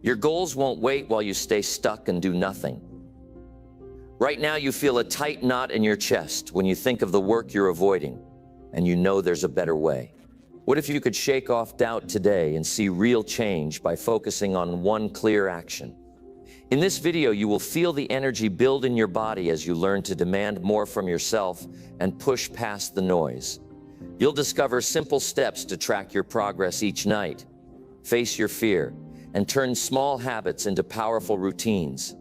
Your goals won't wait while you stay stuck and do nothing. Right now you feel a tight knot in your chest when you think of the work you're avoiding, and you know there's a better way. What if you could shake off doubt today and see real change by focusing on one clear action? In this video, you will feel the energy build in your body as you learn to demand more from yourself and push past the noise. You'll discover simple steps to track your progress each night, face your fear, and turn small habits into powerful routines.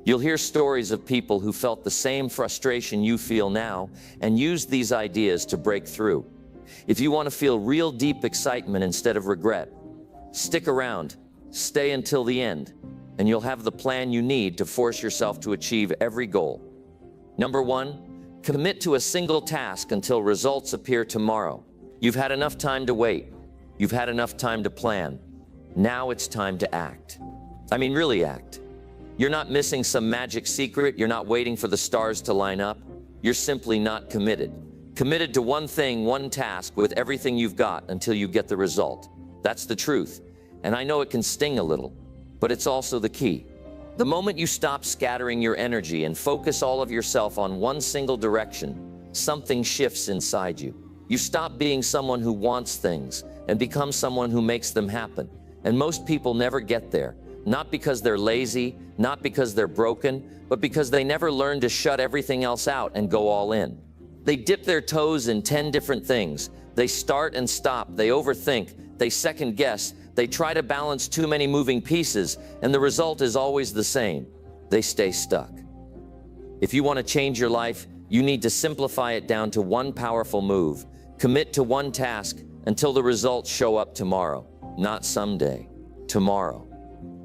You'll hear stories of people who felt the same frustration you feel now and used these ideas to break through. If you want to feel real deep excitement instead of regret, stick around, stay until the end, and you'll have the plan you need to force yourself to achieve every goal. Number 1, commit to a single task until results appear tomorrow. You've had enough time to wait. You've had enough time to plan. Now it's time to act. I mean, really act. You're not missing some magic secret. You're not waiting for the stars to line up. You're simply not committed. Committed to one thing, one task with everything you've got until you get the result. That's the truth. And I know it can sting a little, but it's also the key. The moment you stop scattering your energy and focus all of yourself on one single direction, something shifts inside you. You stop being someone who wants things and become someone who makes them happen. And most people never get there, not because they're lazy, not because they're broken, but because they never learn to shut everything else out and go all in. They dip their toes in 10 different things. They start and stop, they overthink, they second guess, they try to balance too many moving pieces, and the result is always the same. They stay stuck. If you want to change your life, you need to simplify it down to one powerful move. Commit to one task until the results show up tomorrow. Not someday, tomorrow.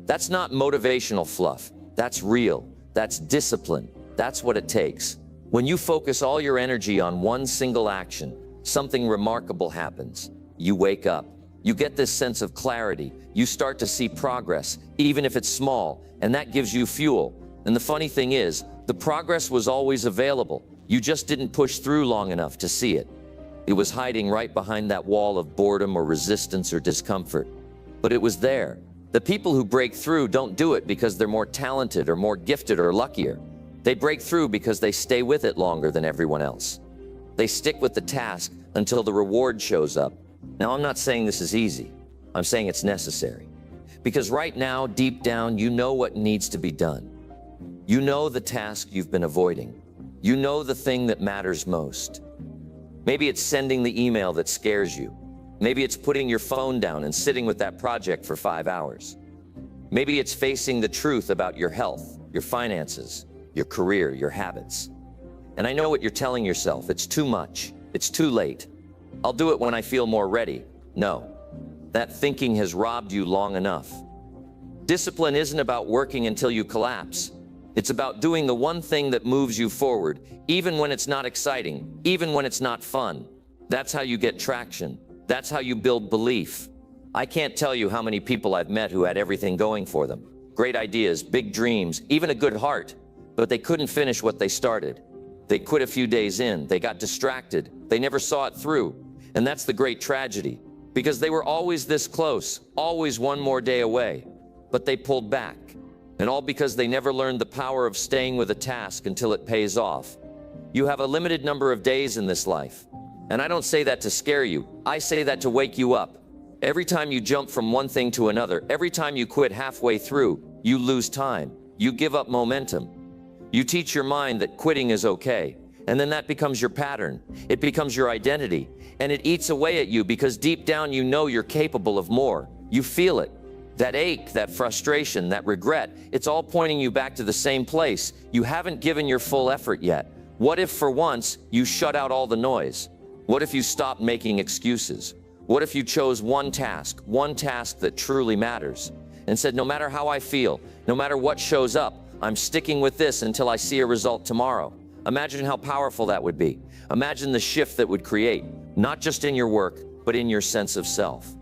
That's not motivational fluff. That's real. That's discipline. That's what it takes. When you focus all your energy on one single action, something remarkable happens. You wake up. You get this sense of clarity. You start to see progress, even if it's small, and that gives you fuel. And the funny thing is, the progress was always available. You just didn't push through long enough to see it. It was hiding right behind that wall of boredom or resistance or discomfort. But it was there. The people who break through don't do it because they're more talented or more gifted or luckier. They break through because they stay with it longer than everyone else. They stick with the task until the reward shows up. Now, I'm not saying this is easy. I'm saying it's necessary. Because right now, deep down, you know what needs to be done. You know the task you've been avoiding. You know the thing that matters most. Maybe it's sending the email that scares you. Maybe it's putting your phone down and sitting with that project for 5 hours. Maybe it's facing the truth about your health, your finances, your career, your habits. And I know what you're telling yourself. It's too much. It's too late. I'll do it when I feel more ready. No, that thinking has robbed you long enough. Discipline isn't about working until you collapse. It's about doing the one thing that moves you forward, even when it's not exciting, even when it's not fun. That's how you get traction. That's how you build belief. I can't tell you how many people I've met who had everything going for them. Great ideas, big dreams, even a good heart, but they couldn't finish what they started. They quit a few days in, they got distracted, they never saw it through. And that's the great tragedy, because they were always this close, always one more day away, but they pulled back. And all because they never learned the power of staying with a task until it pays off. You have a limited number of days in this life. And I don't say that to scare you. I say that to wake you up. Every time you jump from one thing to another, every time you quit halfway through, you lose time. You give up momentum. You teach your mind that quitting is okay. And then that becomes your pattern. It becomes your identity. And it eats away at you because deep down you know you're capable of more. You feel it. That ache, that frustration, that regret, it's all pointing you back to the same place. You haven't given your full effort yet. What if for once you shut out all the noise? What if you stopped making excuses? What if you chose one task that truly matters, and said, no matter how I feel, no matter what shows up, I'm sticking with this until I see a result tomorrow? Imagine how powerful that would be. Imagine the shift that would create, not just in your work, but in your sense of self.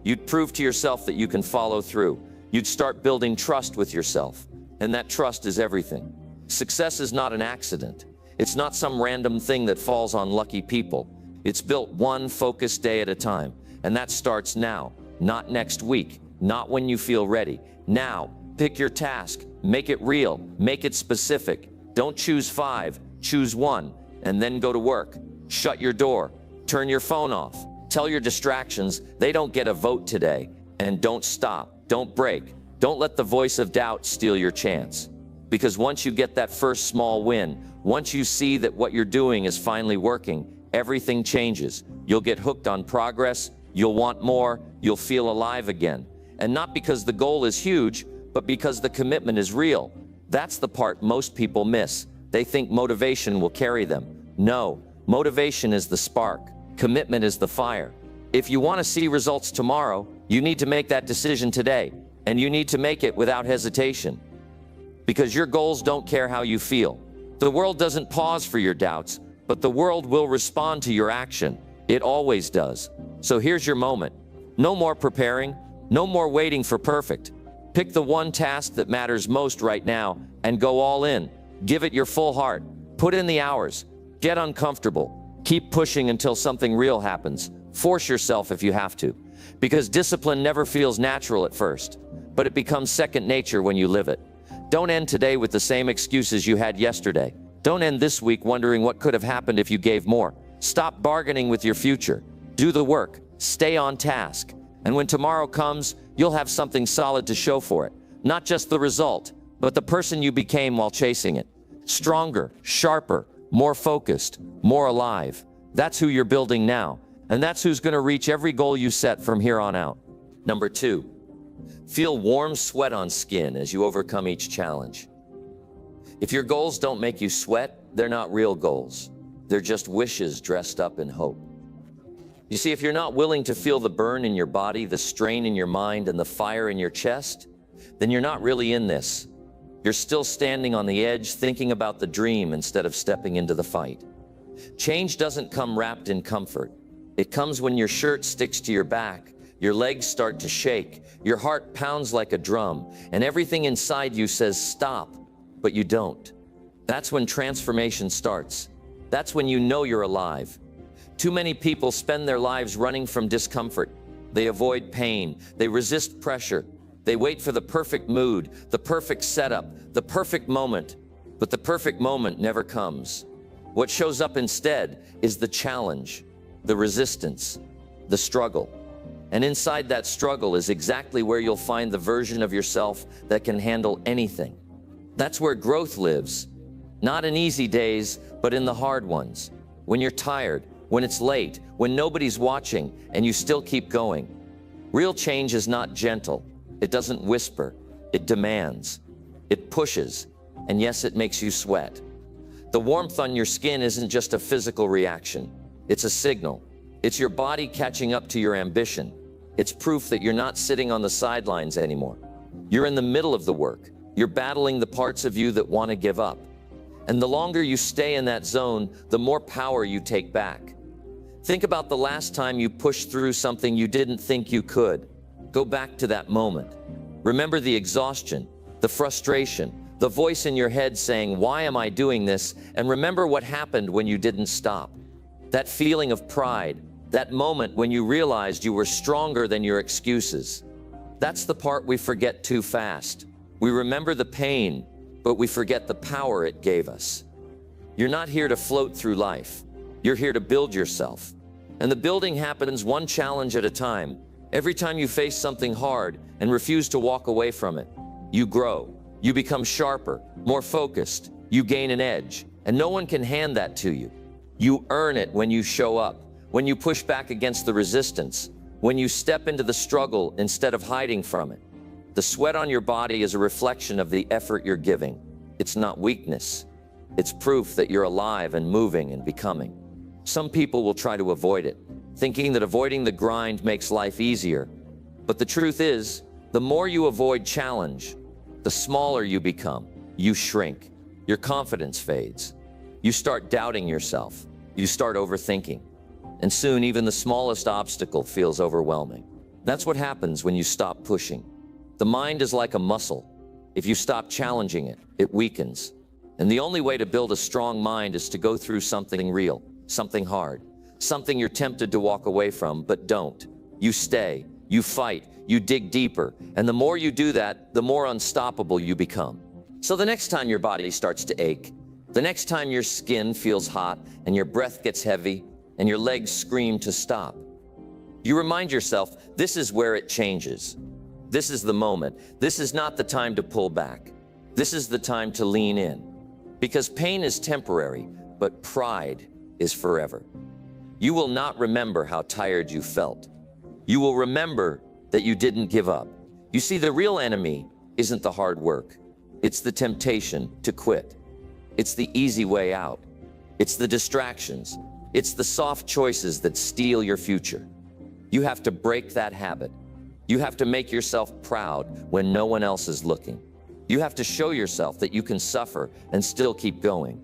You'd prove to yourself that you can follow through. You'd start building trust with yourself, and that trust is everything. Success is not an accident. It's not some random thing that falls on lucky people. It's built one focused day at a time, and that starts now, not next week, not when you feel ready. Now, pick your task, make it real, make it specific. Don't choose 5, choose 1, and then go to work. Shut your door, turn your phone off. Tell your distractions they don't get a vote today. And don't stop, don't break. Don't let the voice of doubt steal your chance. Because once you get that first small win, once you see that what you're doing is finally working, everything changes. You'll get hooked on progress, you'll want more, you'll feel alive again. And not because the goal is huge, but because the commitment is real. That's the part most people miss. They think motivation will carry them. No, motivation is the spark. Commitment is the fire. If you want to see results tomorrow, you need to make that decision today. And you need to make it without hesitation. Because your goals don't care how you feel. The world doesn't pause for your doubts, but the world will respond to your action. It always does. So here's your moment. No more preparing, no more waiting for perfect. Pick the one task that matters most right now and go all in. Give it your full heart. Put in the hours. Get uncomfortable. Keep pushing until something real happens. Force yourself if you have to. Because discipline never feels natural at first, but it becomes second nature when you live it. Don't end today with the same excuses you had yesterday. Don't end this week wondering what could have happened if you gave more. Stop bargaining with your future. Do the work. Stay on task. And when tomorrow comes, you'll have something solid to show for it. Not just the result, but the person you became while chasing it. Stronger, sharper, more focused, more alive. That's who you're building now. And that's who's going to reach every goal you set from here on out. Number 2, feel warm sweat on skin as you overcome each challenge. If your goals don't make you sweat, they're not real goals. They're just wishes dressed up in hope. You see, if you're not willing to feel the burn in your body, the strain in your mind, and the fire in your chest, then you're not really in this. You're still standing on the edge, thinking about the dream instead of stepping into the fight. Change doesn't come wrapped in comfort. It comes when your shirt sticks to your back, your legs start to shake, your heart pounds like a drum, and everything inside you says stop, but you don't. That's when transformation starts. That's when you know you're alive. Too many people spend their lives running from discomfort. They avoid pain. They resist pressure. They wait for the perfect mood, the perfect setup, the perfect moment. But the perfect moment never comes. What shows up instead is the challenge, the resistance, the struggle. And inside that struggle is exactly where you'll find the version of yourself that can handle anything. That's where growth lives. Not in easy days, but in the hard ones. When you're tired, when it's late, when nobody's watching, and you still keep going. Real change is not gentle. It doesn't whisper. It demands. It pushes. And yes, it makes you sweat. The warmth on your skin isn't just a physical reaction. It's a signal. It's your body catching up to your ambition. It's proof that you're not sitting on the sidelines anymore. You're in the middle of the work. You're battling the parts of you that want to give up. And the longer you stay in that zone, the more power you take back. Think about the last time you pushed through something you didn't think you could. Go back to that moment. Remember the exhaustion, the frustration, the voice in your head saying, "Why am I doing this?" And remember what happened when you didn't stop. That feeling of pride, that moment when you realized you were stronger than your excuses. That's the part we forget too fast. We remember the pain, but we forget the power it gave us. You're not here to float through life. You're here to build yourself. And the building happens one challenge at a time. Every time you face something hard and refuse to walk away from it, you grow. You become sharper, more focused. You gain an edge, and no one can hand that to you. You earn it when you show up, when you push back against the resistance, when you step into the struggle instead of hiding from it. The sweat on your body is a reflection of the effort you're giving. It's not weakness. It's proof that you're alive and moving and becoming. Some people will try to avoid it, thinking that avoiding the grind makes life easier. But the truth is, the more you avoid challenge, the smaller you become. You shrink. Your confidence fades. You start doubting yourself. You start overthinking. And soon even the smallest obstacle feels overwhelming. That's what happens when you stop pushing. The mind is like a muscle. If you stop challenging it, it weakens. And the only way to build a strong mind is to go through something real, something hard, something you're tempted to walk away from, but don't. You stay, you fight, you dig deeper. And the more you do that, the more unstoppable you become. So the next time your body starts to ache, the next time your skin feels hot and your breath gets heavy and your legs scream to stop, you remind yourself, this is where it changes. This is the moment. This is not the time to pull back. This is the time to lean in. Because pain is temporary, but pride is forever. You will not remember how tired you felt. You will remember that you didn't give up. You see, the real enemy isn't the hard work. It's the temptation to quit. It's the easy way out. It's the distractions. It's the soft choices that steal your future. You have to break that habit. You have to make yourself proud when no one else is looking. You have to show yourself that you can suffer and still keep going.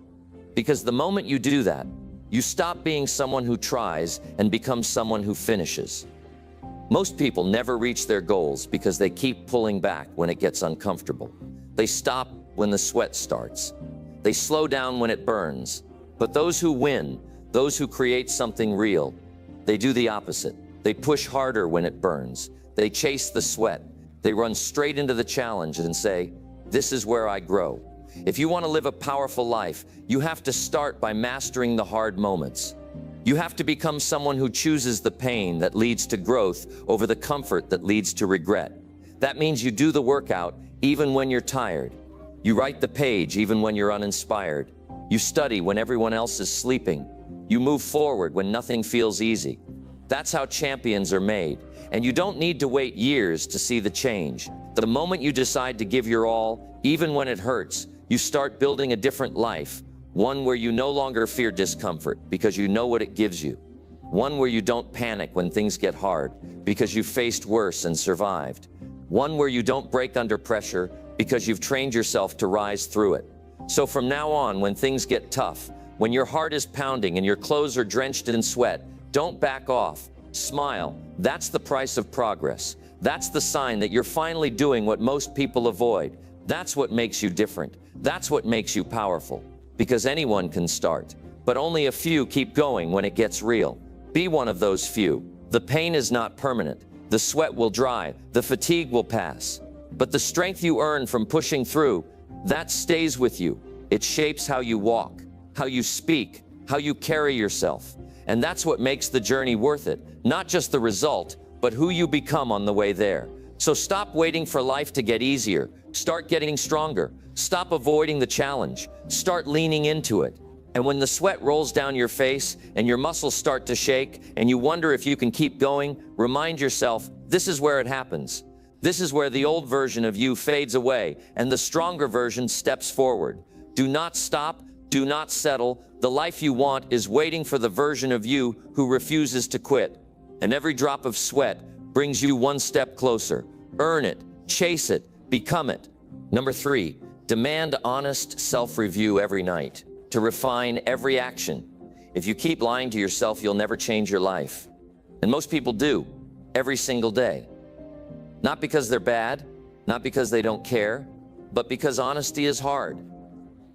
Because the moment you do that, you stop being someone who tries and become someone who finishes. Most people never reach their goals because they keep pulling back when it gets uncomfortable. They stop when the sweat starts. They slow down when it burns. But those who win, those who create something real, they do the opposite. They push harder when it burns. They chase the sweat. They run straight into the challenge and say, this is where I grow. If you want to live a powerful life, you have to start by mastering the hard moments. You have to become someone who chooses the pain that leads to growth over the comfort that leads to regret. That means you do the workout even when you're tired. You write the page even when you're uninspired. You study when everyone else is sleeping. You move forward when nothing feels easy. That's how champions are made. And you don't need to wait years to see the change. The moment you decide to give your all, even when it hurts, you start building a different life. One where you no longer fear discomfort because you know what it gives you. One where you don't panic when things get hard because you've faced worse and survived. One where you don't break under pressure because you've trained yourself to rise through it. So from now on, when things get tough, when your heart is pounding and your clothes are drenched in sweat, don't back off. Smile. That's the price of progress. That's the sign that you're finally doing what most people avoid. That's what makes you different. That's what makes you powerful. Because anyone can start, but only a few keep going when it gets real. Be one of those few. The pain is not permanent. The sweat will dry. The fatigue will pass. But the strength you earn from pushing through, that stays with you. It shapes how you walk, how you speak, how you carry yourself. And that's what makes the journey worth it. Not just the result, but who you become on the way there. So stop waiting for life to get easier. Start getting stronger. Stop avoiding the challenge. Start leaning into it. And when the sweat rolls down your face and your muscles start to shake and you wonder if you can keep going, remind yourself, this is where it happens. This is where the old version of you fades away and the stronger version steps forward. Do not stop. Do not settle. The life you want is waiting for the version of you who refuses to quit. And every drop of sweat brings you one step closer. Earn it, chase it, become it. Number 3, demand honest self-review every night to refine every action. If you keep lying to yourself, you'll never change your life. And most people do, every single day. Not because they're bad, not because they don't care, but because honesty is hard.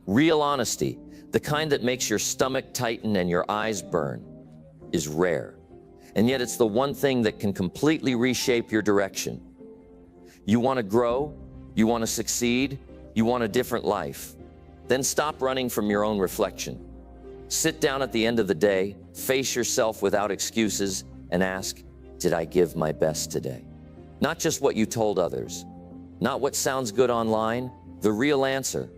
Real honesty, the kind that makes your stomach tighten and your eyes burn, is rare. And yet it's the one thing that can completely reshape your direction. You want to grow, you want to succeed, you want a different life. Then stop running from your own reflection. Sit down at the end of the day, face yourself without excuses, and ask, did I give my best today? Not just what you told others, not what sounds good online, the real answer.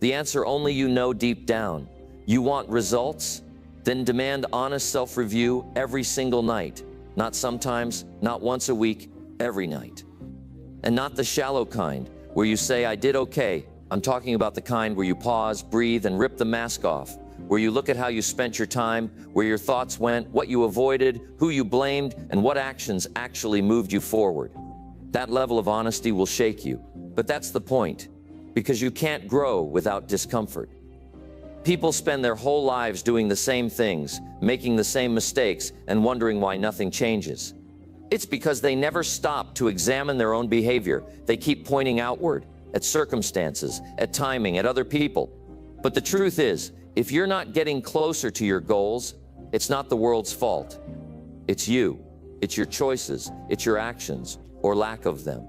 The answer only you know deep down. You want results? Then demand honest self-review every single night. Not sometimes, not once a week, every night. And not the shallow kind, where you say, I did okay. I'm talking about the kind where you pause, breathe, and rip the mask off. Where you look at how you spent your time, where your thoughts went, what you avoided, who you blamed, and what actions actually moved you forward. That level of honesty will shake you. But that's the point, because you can't grow without discomfort. People spend their whole lives doing the same things, making the same mistakes, and wondering why nothing changes. It's because they never stop to examine their own behavior. They keep pointing outward, at circumstances, at timing, at other people. But the truth is, if you're not getting closer to your goals, it's not the world's fault. It's you. It's your choices. It's your actions. or lack of them.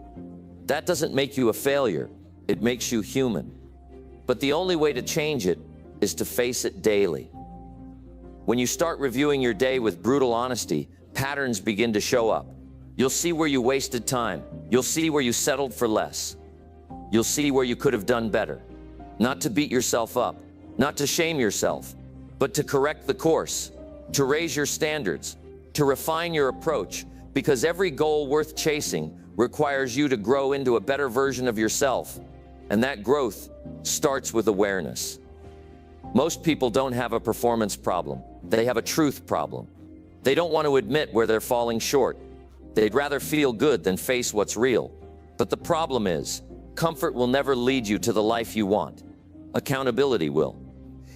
That doesn't make you a failure. It makes you human. But the only way to change it is to face it daily. When you start reviewing your day with brutal honesty, patterns begin to show up. You'll see where you wasted time. You'll see where you settled for less. You'll see where you could have done better. Not to beat yourself up, not to shame yourself, but to correct the course, to raise your standards, to refine your approach, because every goal worth chasing requires you to grow into a better version of yourself. And that growth starts with awareness. Most people don't have a performance problem. They have a truth problem. They don't want to admit where they're falling short. They'd rather feel good than face what's real. But the problem is, comfort will never lead you to the life you want. Accountability will.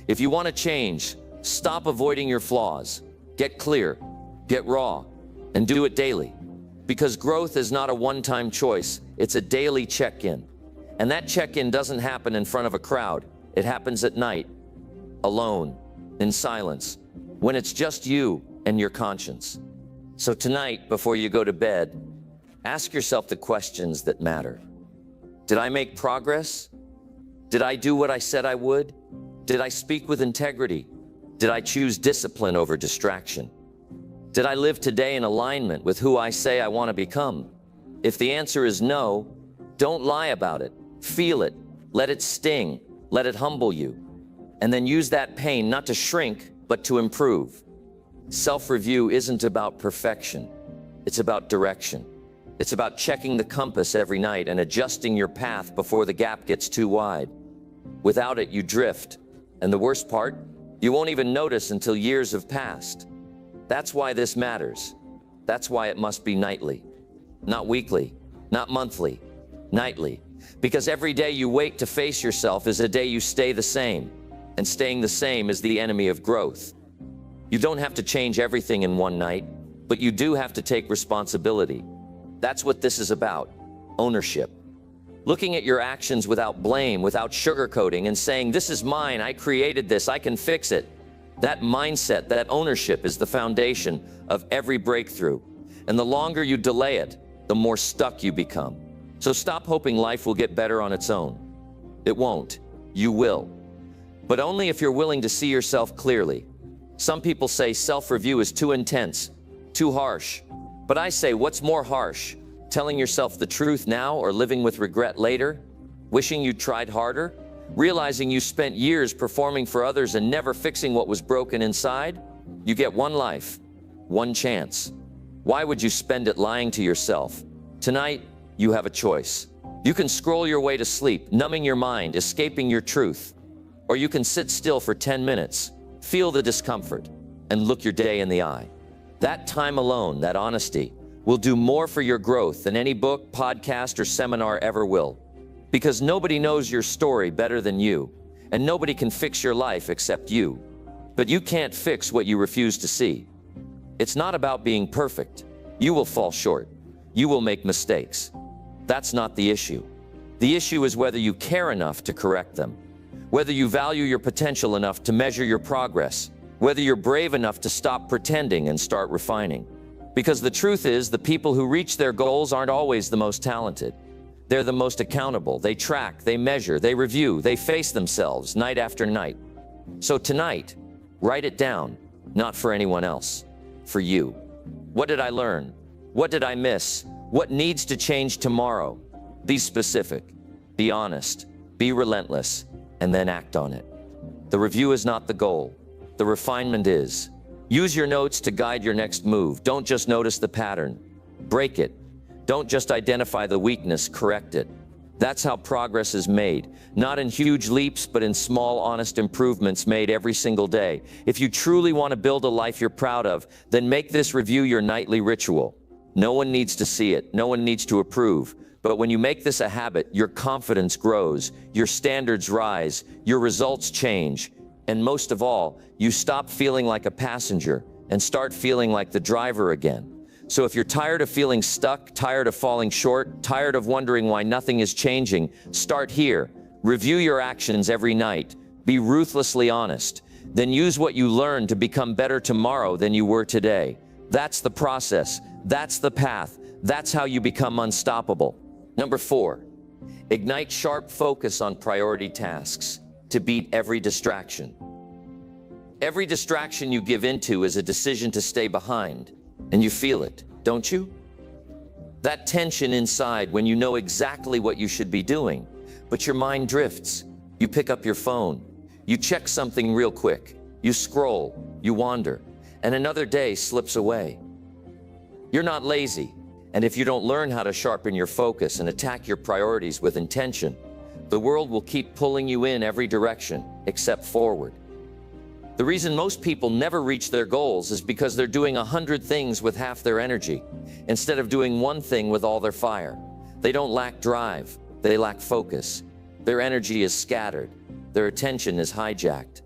If you want to change, stop avoiding your flaws. Get clear, get raw, and do it daily. Because growth is not a one-time choice, it's a daily check-in. And that check-in doesn't happen in front of a crowd. It happens at night, alone, in silence, when it's just you and your conscience. So tonight, before you go to bed, ask yourself the questions that matter. Did I make progress? Did I do what I said I would? Did I speak with integrity? Did I choose discipline over distraction? Did I live today in alignment with who I say I want to become? If the answer is no, don't lie about it. Feel it. Let it sting. Let it humble you. And then use that pain not to shrink, but to improve. Self-review isn't about perfection. It's about direction. It's about checking the compass every night and adjusting your path before the gap gets too wide. Without it, you drift. And the worst part, you won't even notice until years have passed. That's why this matters. That's why it must be nightly. Not weekly, not monthly, nightly. Because every day you wait to face yourself is a day you stay the same. And staying the same is the enemy of growth. You don't have to change everything in one night, but you do have to take responsibility. That's what this is about, ownership. Looking at your actions without blame, without sugarcoating, and saying, this is mine, I created this, I can fix it. That mindset, that ownership is the foundation of every breakthrough. And the longer you delay it, the more stuck you become. So stop hoping life will get better on its own. It won't. You will. But only if you're willing to see yourself clearly. Some people say self-review is too intense, too harsh. But I say, what's more harsh? Telling yourself the truth now or living with regret later? Wishing you tried harder? Realizing you spent years performing for others and never fixing what was broken inside? You get one life, one chance. Why would you spend it lying to yourself? Tonight, you have a choice. You can scroll your way to sleep, numbing your mind, escaping your truth. Or you can sit still for 10 minutes, feel the discomfort, and look your day in the eye. That time alone, that honesty, will do more for your growth than any book, podcast, or seminar ever will. Because nobody knows your story better than you, and nobody can fix your life except you. But you can't fix what you refuse to see. It's not about being perfect. You will fall short. You will make mistakes. That's not the issue. The issue is whether you care enough to correct them, whether you value your potential enough to measure your progress, whether you're brave enough to stop pretending and start refining. Because the truth is, the people who reach their goals aren't always the most talented. They're the most accountable. They track, they measure, they review, they face themselves night after night. So tonight, write it down, not for anyone else, for you. What did I learn? What did I miss? What needs to change tomorrow? Be specific, be honest, be relentless, and then act on it. The review is not the goal. The refinement is. Use your notes to guide your next move. Don't just notice the pattern. Break it. Don't just identify the weakness, correct it. That's how progress is made. Not in huge leaps, but in small, honest improvements made every single day. If you truly want to build a life you're proud of, then make this review your nightly ritual. No one needs to see it. No one needs to approve. But when you make this a habit, your confidence grows, your standards rise, your results change, and most of all, you stop feeling like a passenger and start feeling like the driver again. So if you're tired of feeling stuck, tired of falling short, tired of wondering why nothing is changing, start here. Review your actions every night. Be ruthlessly honest. Then use what you learned to become better tomorrow than you were today. That's the process. That's the path. That's how you become unstoppable. Number 4, ignite sharp focus on priority tasks to beat every distraction. Every distraction you give into is a decision to stay behind, and you feel it, don't you? That tension inside when you know exactly what you should be doing, but your mind drifts. You pick up your phone, you check something real quick, you scroll, you wander, and another day slips away. You're not lazy, and if you don't learn how to sharpen your focus and attack your priorities with intention, the world will keep pulling you in every direction except forward. The reason most people never reach their goals is because they're doing 100 things with half their energy, instead of doing one thing with all their fire. They don't lack drive, they lack focus. Their energy is scattered, their attention is hijacked.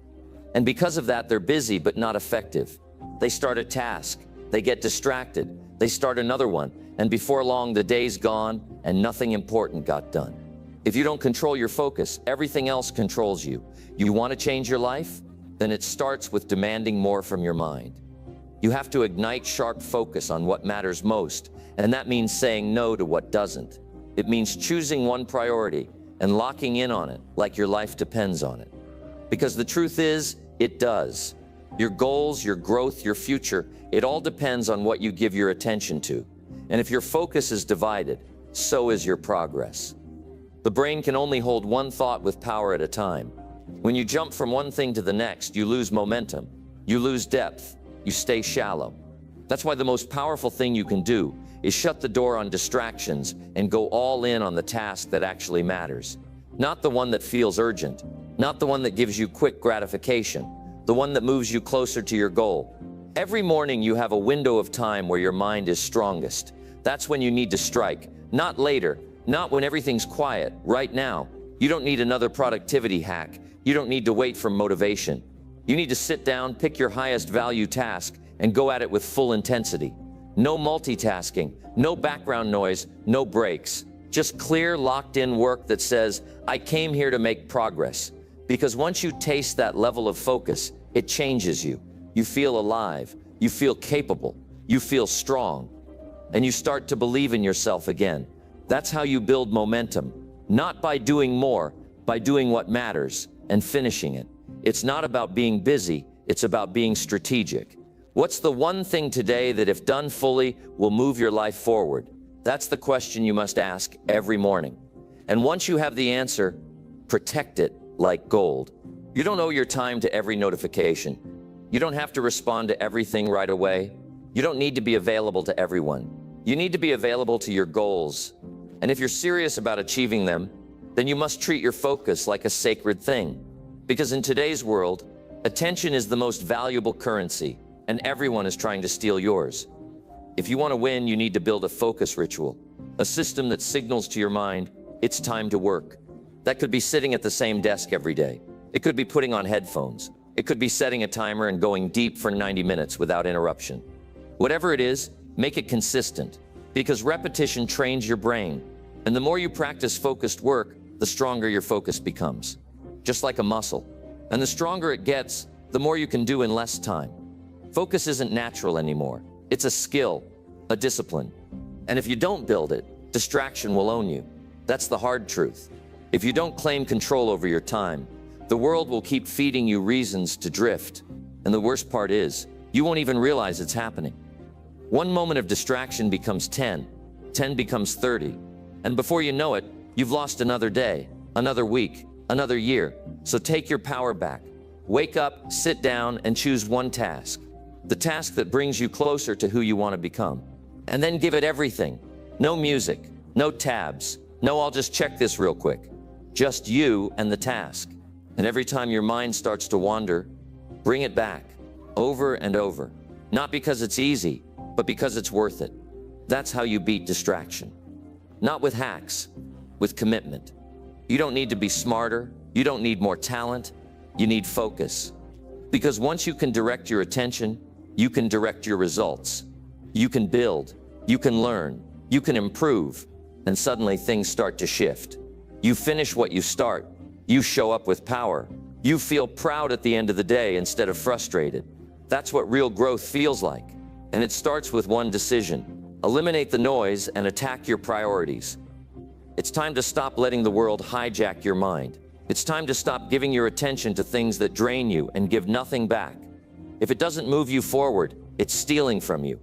And because of that, they're busy but not effective. They start a task, they get distracted, they start another one, and before long the day's gone and nothing important got done. If you don't control your focus, everything else controls you. You want to change your life? Then it starts with demanding more from your mind. You have to ignite sharp focus on what matters most, and that means saying no to what doesn't. It means choosing one priority and locking in on it like your life depends on it. Because the truth is, it does. Your goals, your growth, your future, it all depends on what you give your attention to. And if your focus is divided, so is your progress. The brain can only hold one thought with power at a time. When you jump from one thing to the next, you lose momentum, you lose depth, you stay shallow. That's why the most powerful thing you can do is shut the door on distractions and go all in on the task that actually matters. Not the one that feels urgent, not the one that gives you quick gratification, the one that moves you closer to your goal. Every morning you have a window of time where your mind is strongest. That's when you need to strike, not later, not when everything's quiet, right now. You don't need another productivity hack. You don't need to wait for motivation. You need to sit down, pick your highest value task, and go at it with full intensity. No multitasking, no background noise, no breaks. Just clear, locked-in work that says, I came here to make progress. Because once you taste that level of focus, it changes you. You feel alive, you feel capable, you feel strong, and you start to believe in yourself again. That's how you build momentum, not by doing more, by doing what matters and finishing it. It's not about being busy, it's about being strategic. What's the one thing today that, if done fully, will move your life forward? That's the question you must ask every morning. And once you have the answer, protect it like gold. You don't owe your time to every notification. You don't have to respond to everything right away. You don't need to be available to everyone. You need to be available to your goals. And if you're serious about achieving them, then you must treat your focus like a sacred thing. Because in today's world, attention is the most valuable currency, and everyone is trying to steal yours. If you want to win, you need to build a focus ritual, a system that signals to your mind, it's time to work. That could be sitting at the same desk every day. It could be putting on headphones. It could be setting a timer and going deep for 90 minutes without interruption. Whatever it is, make it consistent, because repetition trains your brain. And the more you practice focused work, the stronger your focus becomes, just like a muscle. And the stronger it gets, the more you can do in less time. Focus isn't natural anymore. It's a skill, a discipline. And if you don't build it, distraction will own you. That's the hard truth. If you don't claim control over your time, the world will keep feeding you reasons to drift. And the worst part is, you won't even realize it's happening. One moment of distraction becomes 10, 10 becomes 30. And before you know it, you've lost another day, another week, another year. So take your power back. Wake up, sit down, and choose one task. The task that brings you closer to who you want to become. And then give it everything. No music, no tabs, no I'll just check this real quick. Just you and the task. And every time your mind starts to wander, bring it back, over and over. Not because it's easy, but because it's worth it. That's how you beat distraction. Not with hacks, with commitment. You don't need to be smarter, you don't need more talent, you need focus. Because once you can direct your attention, you can direct your results. You can build, you can learn, you can improve, and suddenly things start to shift. You finish what you start, you show up with power, you feel proud at the end of the day instead of frustrated. That's what real growth feels like. And it starts with one decision. Eliminate the noise and attack your priorities. It's time to stop letting the world hijack your mind. It's time to stop giving your attention to things that drain you and give nothing back. If it doesn't move you forward, it's stealing from you,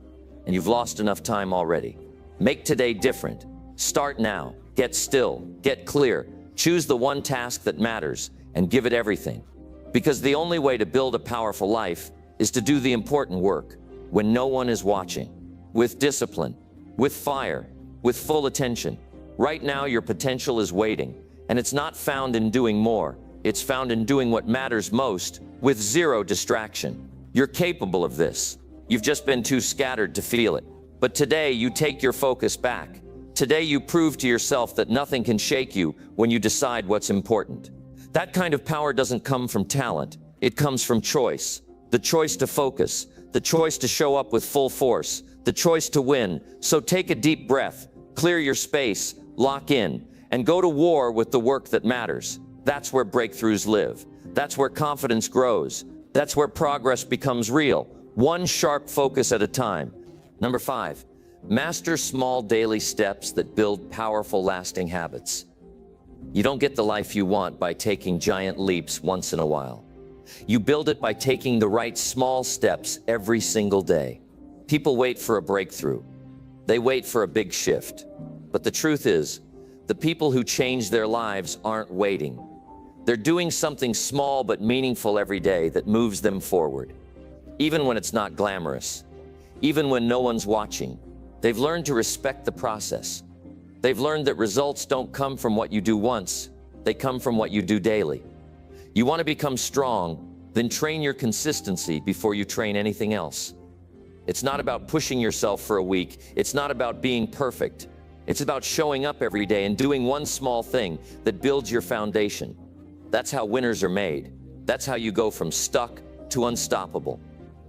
and you've lost enough time already. Make today different. Start now. Get still. Get clear. Choose the one task that matters and give it everything. Because the only way to build a powerful life is to do the important work when no one is watching. With discipline, with fire, with full attention. Right now, your potential is waiting, and it's not found in doing more. It's found in doing what matters most with zero distraction. You're capable of this. You've just been too scattered to feel it. But today, you take your focus back. Today, you prove to yourself that nothing can shake you when you decide what's important. That kind of power doesn't come from talent. It comes from choice. The choice to focus, the choice to show up with full force, the choice to win. So take a deep breath, clear your space, lock in, and go to war with the work that matters. That's where breakthroughs live. That's where confidence grows. That's where progress becomes real, one sharp focus at a time. Number 5, master small daily steps that build powerful, lasting habits. You don't get the life you want by taking giant leaps once in a while. You build it by taking the right small steps every single day. People wait for a breakthrough. They wait for a big shift. But the truth is, the people who change their lives aren't waiting. They're doing something small but meaningful every day that moves them forward. Even when it's not glamorous, even when no one's watching, they've learned to respect the process. They've learned that results don't come from what you do once, they come from what you do daily. You want to become strong, then train your consistency before you train anything else. It's not about pushing yourself for a week. It's not about being perfect. It's about showing up every day and doing one small thing that builds your foundation. That's how winners are made. That's how you go from stuck to unstoppable.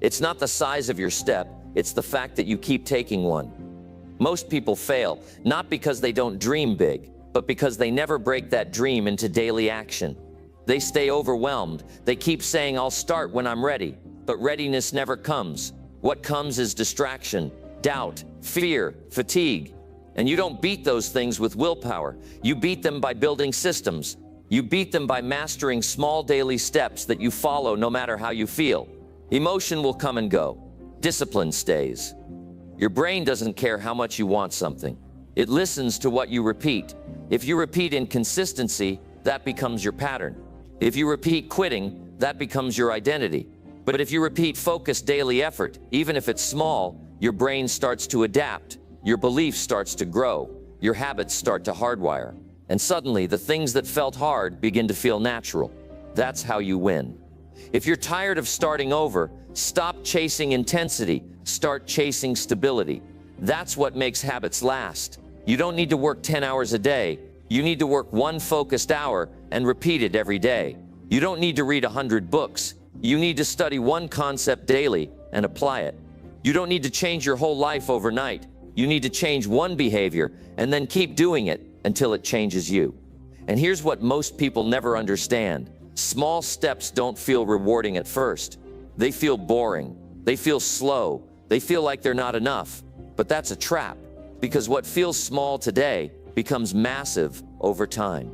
It's not the size of your step, it's the fact that you keep taking one. Most people fail, not because they don't dream big, but because they never break that dream into daily action. They stay overwhelmed. They keep saying, I'll start when I'm ready, but readiness never comes. What comes is distraction, doubt, fear, fatigue. And you don't beat those things with willpower. You beat them by building systems. You beat them by mastering small daily steps that you follow no matter how you feel. Emotion will come and go. Discipline stays. Your brain doesn't care how much you want something. It listens to what you repeat. If you repeat inconsistency, that becomes your pattern. If you repeat quitting, that becomes your identity. But if you repeat focused daily effort, even if it's small, your brain starts to adapt, your belief starts to grow, your habits start to hardwire. And suddenly, the things that felt hard begin to feel natural. That's how you win. If you're tired of starting over, stop chasing intensity, start chasing stability. That's what makes habits last. You don't need to work 10 hours a day. You need to work one focused hour and repeat it every day. You don't need to read 100 books. You need to study one concept daily and apply it. You don't need to change your whole life overnight. You need to change one behavior and then keep doing it until it changes you. And here's what most people never understand. Small steps don't feel rewarding at first. They feel boring. They feel slow. They feel like they're not enough. But that's a trap, because what feels small today becomes massive over time.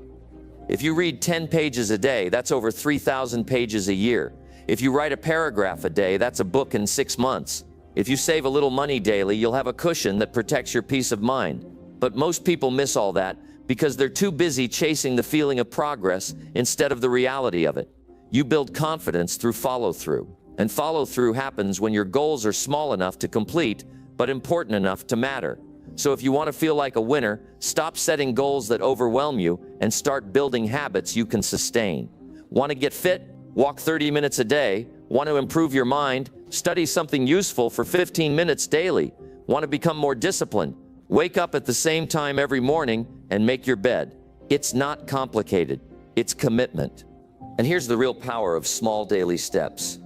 If you read 10 pages a day, that's over 3,000 pages a year. If you write a paragraph a day, that's a book in 6 months. If you save a little money daily, you'll have a cushion that protects your peace of mind. But most people miss all that because they're too busy chasing the feeling of progress instead of the reality of it. You build confidence through follow-through. And follow-through happens when your goals are small enough to complete, but important enough to matter. So if you want to feel like a winner, stop setting goals that overwhelm you and start building habits you can sustain. Want to get fit? Walk 30 minutes a day. Want to improve your mind? Study something useful for 15 minutes daily. Want to become more disciplined? Wake up at the same time every morning and make your bed. It's not complicated. It's commitment. And here's the real power of small daily steps.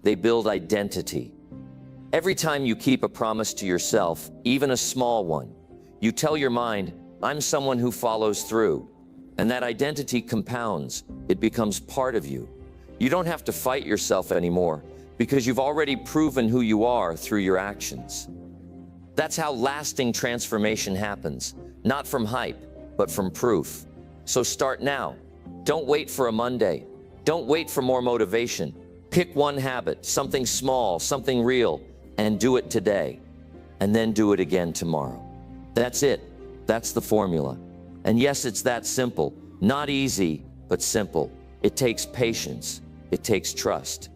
They build identity. Every time you keep a promise to yourself, even a small one, you tell your mind, I'm someone who follows through. And that identity compounds. It becomes part of you. You don't have to fight yourself anymore because you've already proven who you are through your actions. That's how lasting transformation happens, not from hype, but from proof. So start now. Don't wait for a Monday. Don't wait for more motivation. Pick one habit, something small, something real, and do it today. And then do it again tomorrow. That's it. That's the formula. And yes, it's that simple. Not easy, but simple. It takes patience. It takes trust.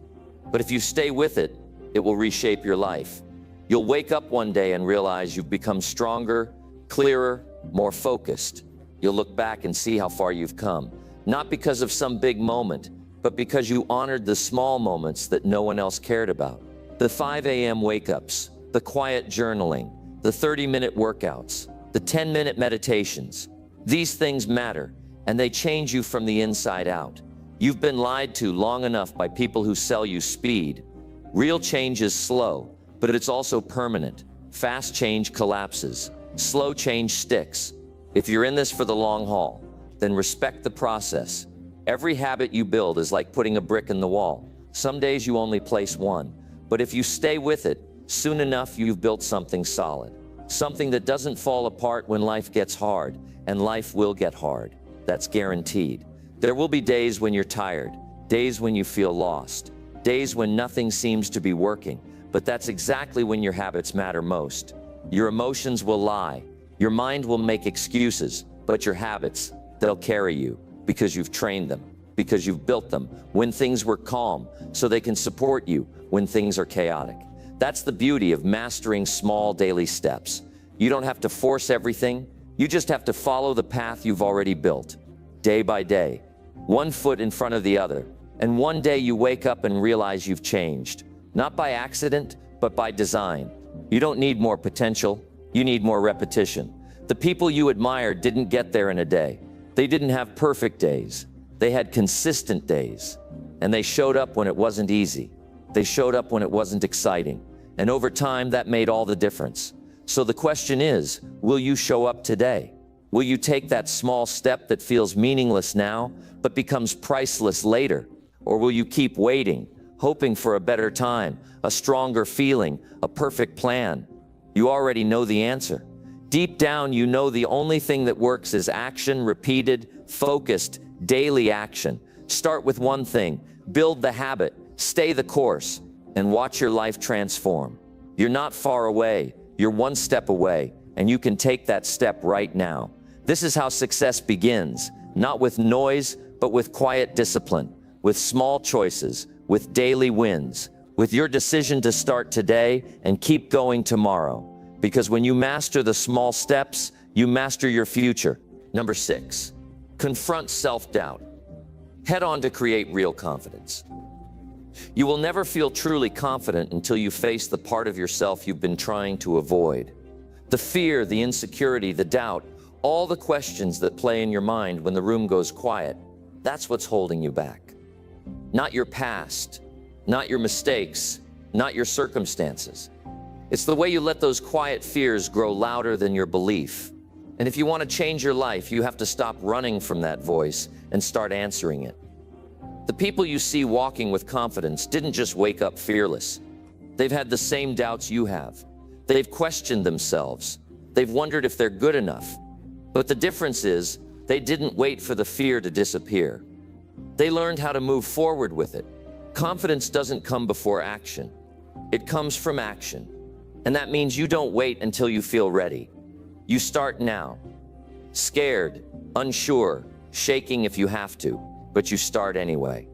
But if you stay with it, it will reshape your life. You'll wake up one day and realize you've become stronger, clearer, more focused. You'll look back and see how far you've come. Not because of some big moment, but because you honored the small moments that no one else cared about. The 5 a.m. wake-ups, the quiet journaling, the 30-minute workouts, the 10-minute meditations. These things matter, and they change you from the inside out. You've been lied to long enough by people who sell you speed. Real change is slow, but it's also permanent. Fast change collapses. Slow change sticks. If you're in this for the long haul, then respect the process. Every habit you build is like putting a brick in the wall. Some days you only place one, but if you stay with it, soon enough you've built something solid. Something that doesn't fall apart when life gets hard, and life will get hard. That's guaranteed. There will be days when you're tired, days when you feel lost, days when nothing seems to be working, but that's exactly when your habits matter most. Your emotions will lie, your mind will make excuses, but your habits, they'll carry you because you've trained them, because you've built them when things were calm, so they can support you when things are chaotic. That's the beauty of mastering small daily steps. You don't have to force everything, you just have to follow the path you've already built, day by day, one foot in front of the other. And one day you wake up and realize you've changed, not by accident, but by design. You don't need more potential, you need more repetition. The people you admire didn't get there in a day. They didn't have perfect days. They had consistent days. And they showed up when it wasn't easy. They showed up when it wasn't exciting. And over time, that made all the difference. So the question is, will you show up today? Will you take that small step that feels meaningless now, but becomes priceless later? Or will you keep waiting, hoping for a better time, a stronger feeling, a perfect plan? You already know the answer. Deep down, you know the only thing that works is action, repeated, focused, daily action. Start with one thing, build the habit, stay the course, and watch your life transform. You're not far away, you're one step away, and you can take that step right now. This is how success begins, not with noise, but with quiet discipline, with small choices, with daily wins, with your decision to start today and keep going tomorrow. Because when you master the small steps, you master your future. Number 6, confront self-doubt. Head on to create real confidence. You will never feel truly confident until you face the part of yourself you've been trying to avoid. The fear, the insecurity, the doubt, all the questions that play in your mind when the room goes quiet, that's what's holding you back. Not your past, not your mistakes, not your circumstances. It's the way you let those quiet fears grow louder than your belief. And if you want to change your life, you have to stop running from that voice and start answering it. The people you see walking with confidence didn't just wake up fearless. They've had the same doubts you have. They've questioned themselves. They've wondered if they're good enough. But the difference is, they didn't wait for the fear to disappear. They learned how to move forward with it. Confidence doesn't come before action. It comes from action. And that means you don't wait until you feel ready. You start now. Scared, unsure, shaking if you have to, but you start anyway.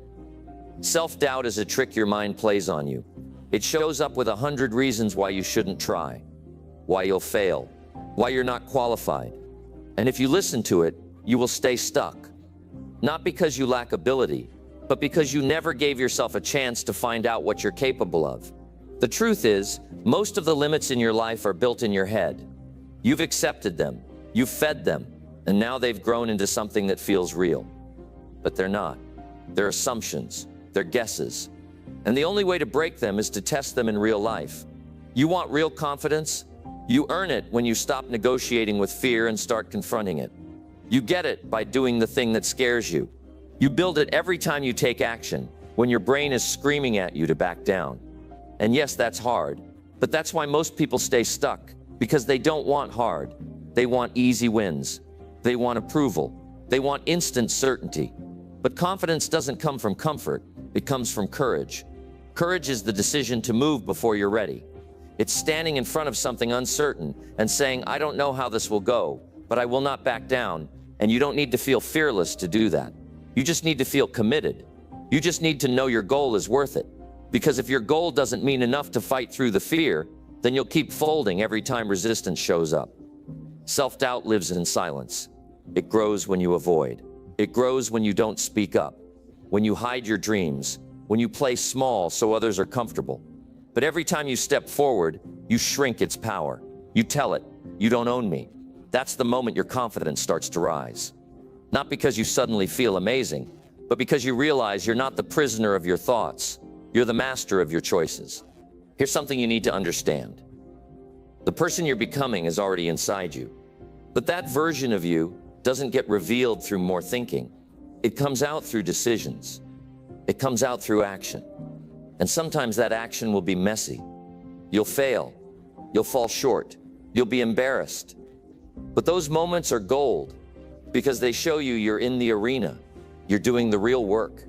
Self-doubt is a trick your mind plays on you. It shows up with 100 reasons why you shouldn't try, why you'll fail, why you're not qualified. And if you listen to it, you will stay stuck. Not because you lack ability, but because you never gave yourself a chance to find out what you're capable of. The truth is, most of the limits in your life are built in your head. You've accepted them, you've fed them, and now they've grown into something that feels real. But they're not. They're assumptions, they're guesses. And the only way to break them is to test them in real life. You want real confidence? You earn it when you stop negotiating with fear and start confronting it. You get it by doing the thing that scares you. You build it every time you take action, when your brain is screaming at you to back down. And yes, that's hard, but that's why most people stay stuck. because they don't want hard. They want easy wins. They want approval. They want instant certainty. But confidence doesn't come from comfort. It comes from courage. Courage is the decision to move before you're ready. It's standing in front of something uncertain and saying, I don't know how this will go, but I will not back down. And you don't need to feel fearless to do that. You just need to feel committed. You just need to know your goal is worth it. Because if your goal doesn't mean enough to fight through the fear, then you'll keep folding every time resistance shows up. Self-doubt lives in silence. It grows when you avoid. It grows when you don't speak up, when you hide your dreams, when you play small so others are comfortable. But every time you step forward, you shrink its power. You tell it, you don't own me. That's the moment your confidence starts to rise. Not because you suddenly feel amazing, but because you realize you're not the prisoner of your thoughts. You're the master of your choices. Here's something you need to understand. The person you're becoming is already inside you. But that version of you doesn't get revealed through more thinking. It comes out through decisions. It comes out through action. And sometimes that action will be messy. You'll fail. You'll fall short. You'll be embarrassed. But those moments are gold because they show you you're in the arena. You're doing the real work.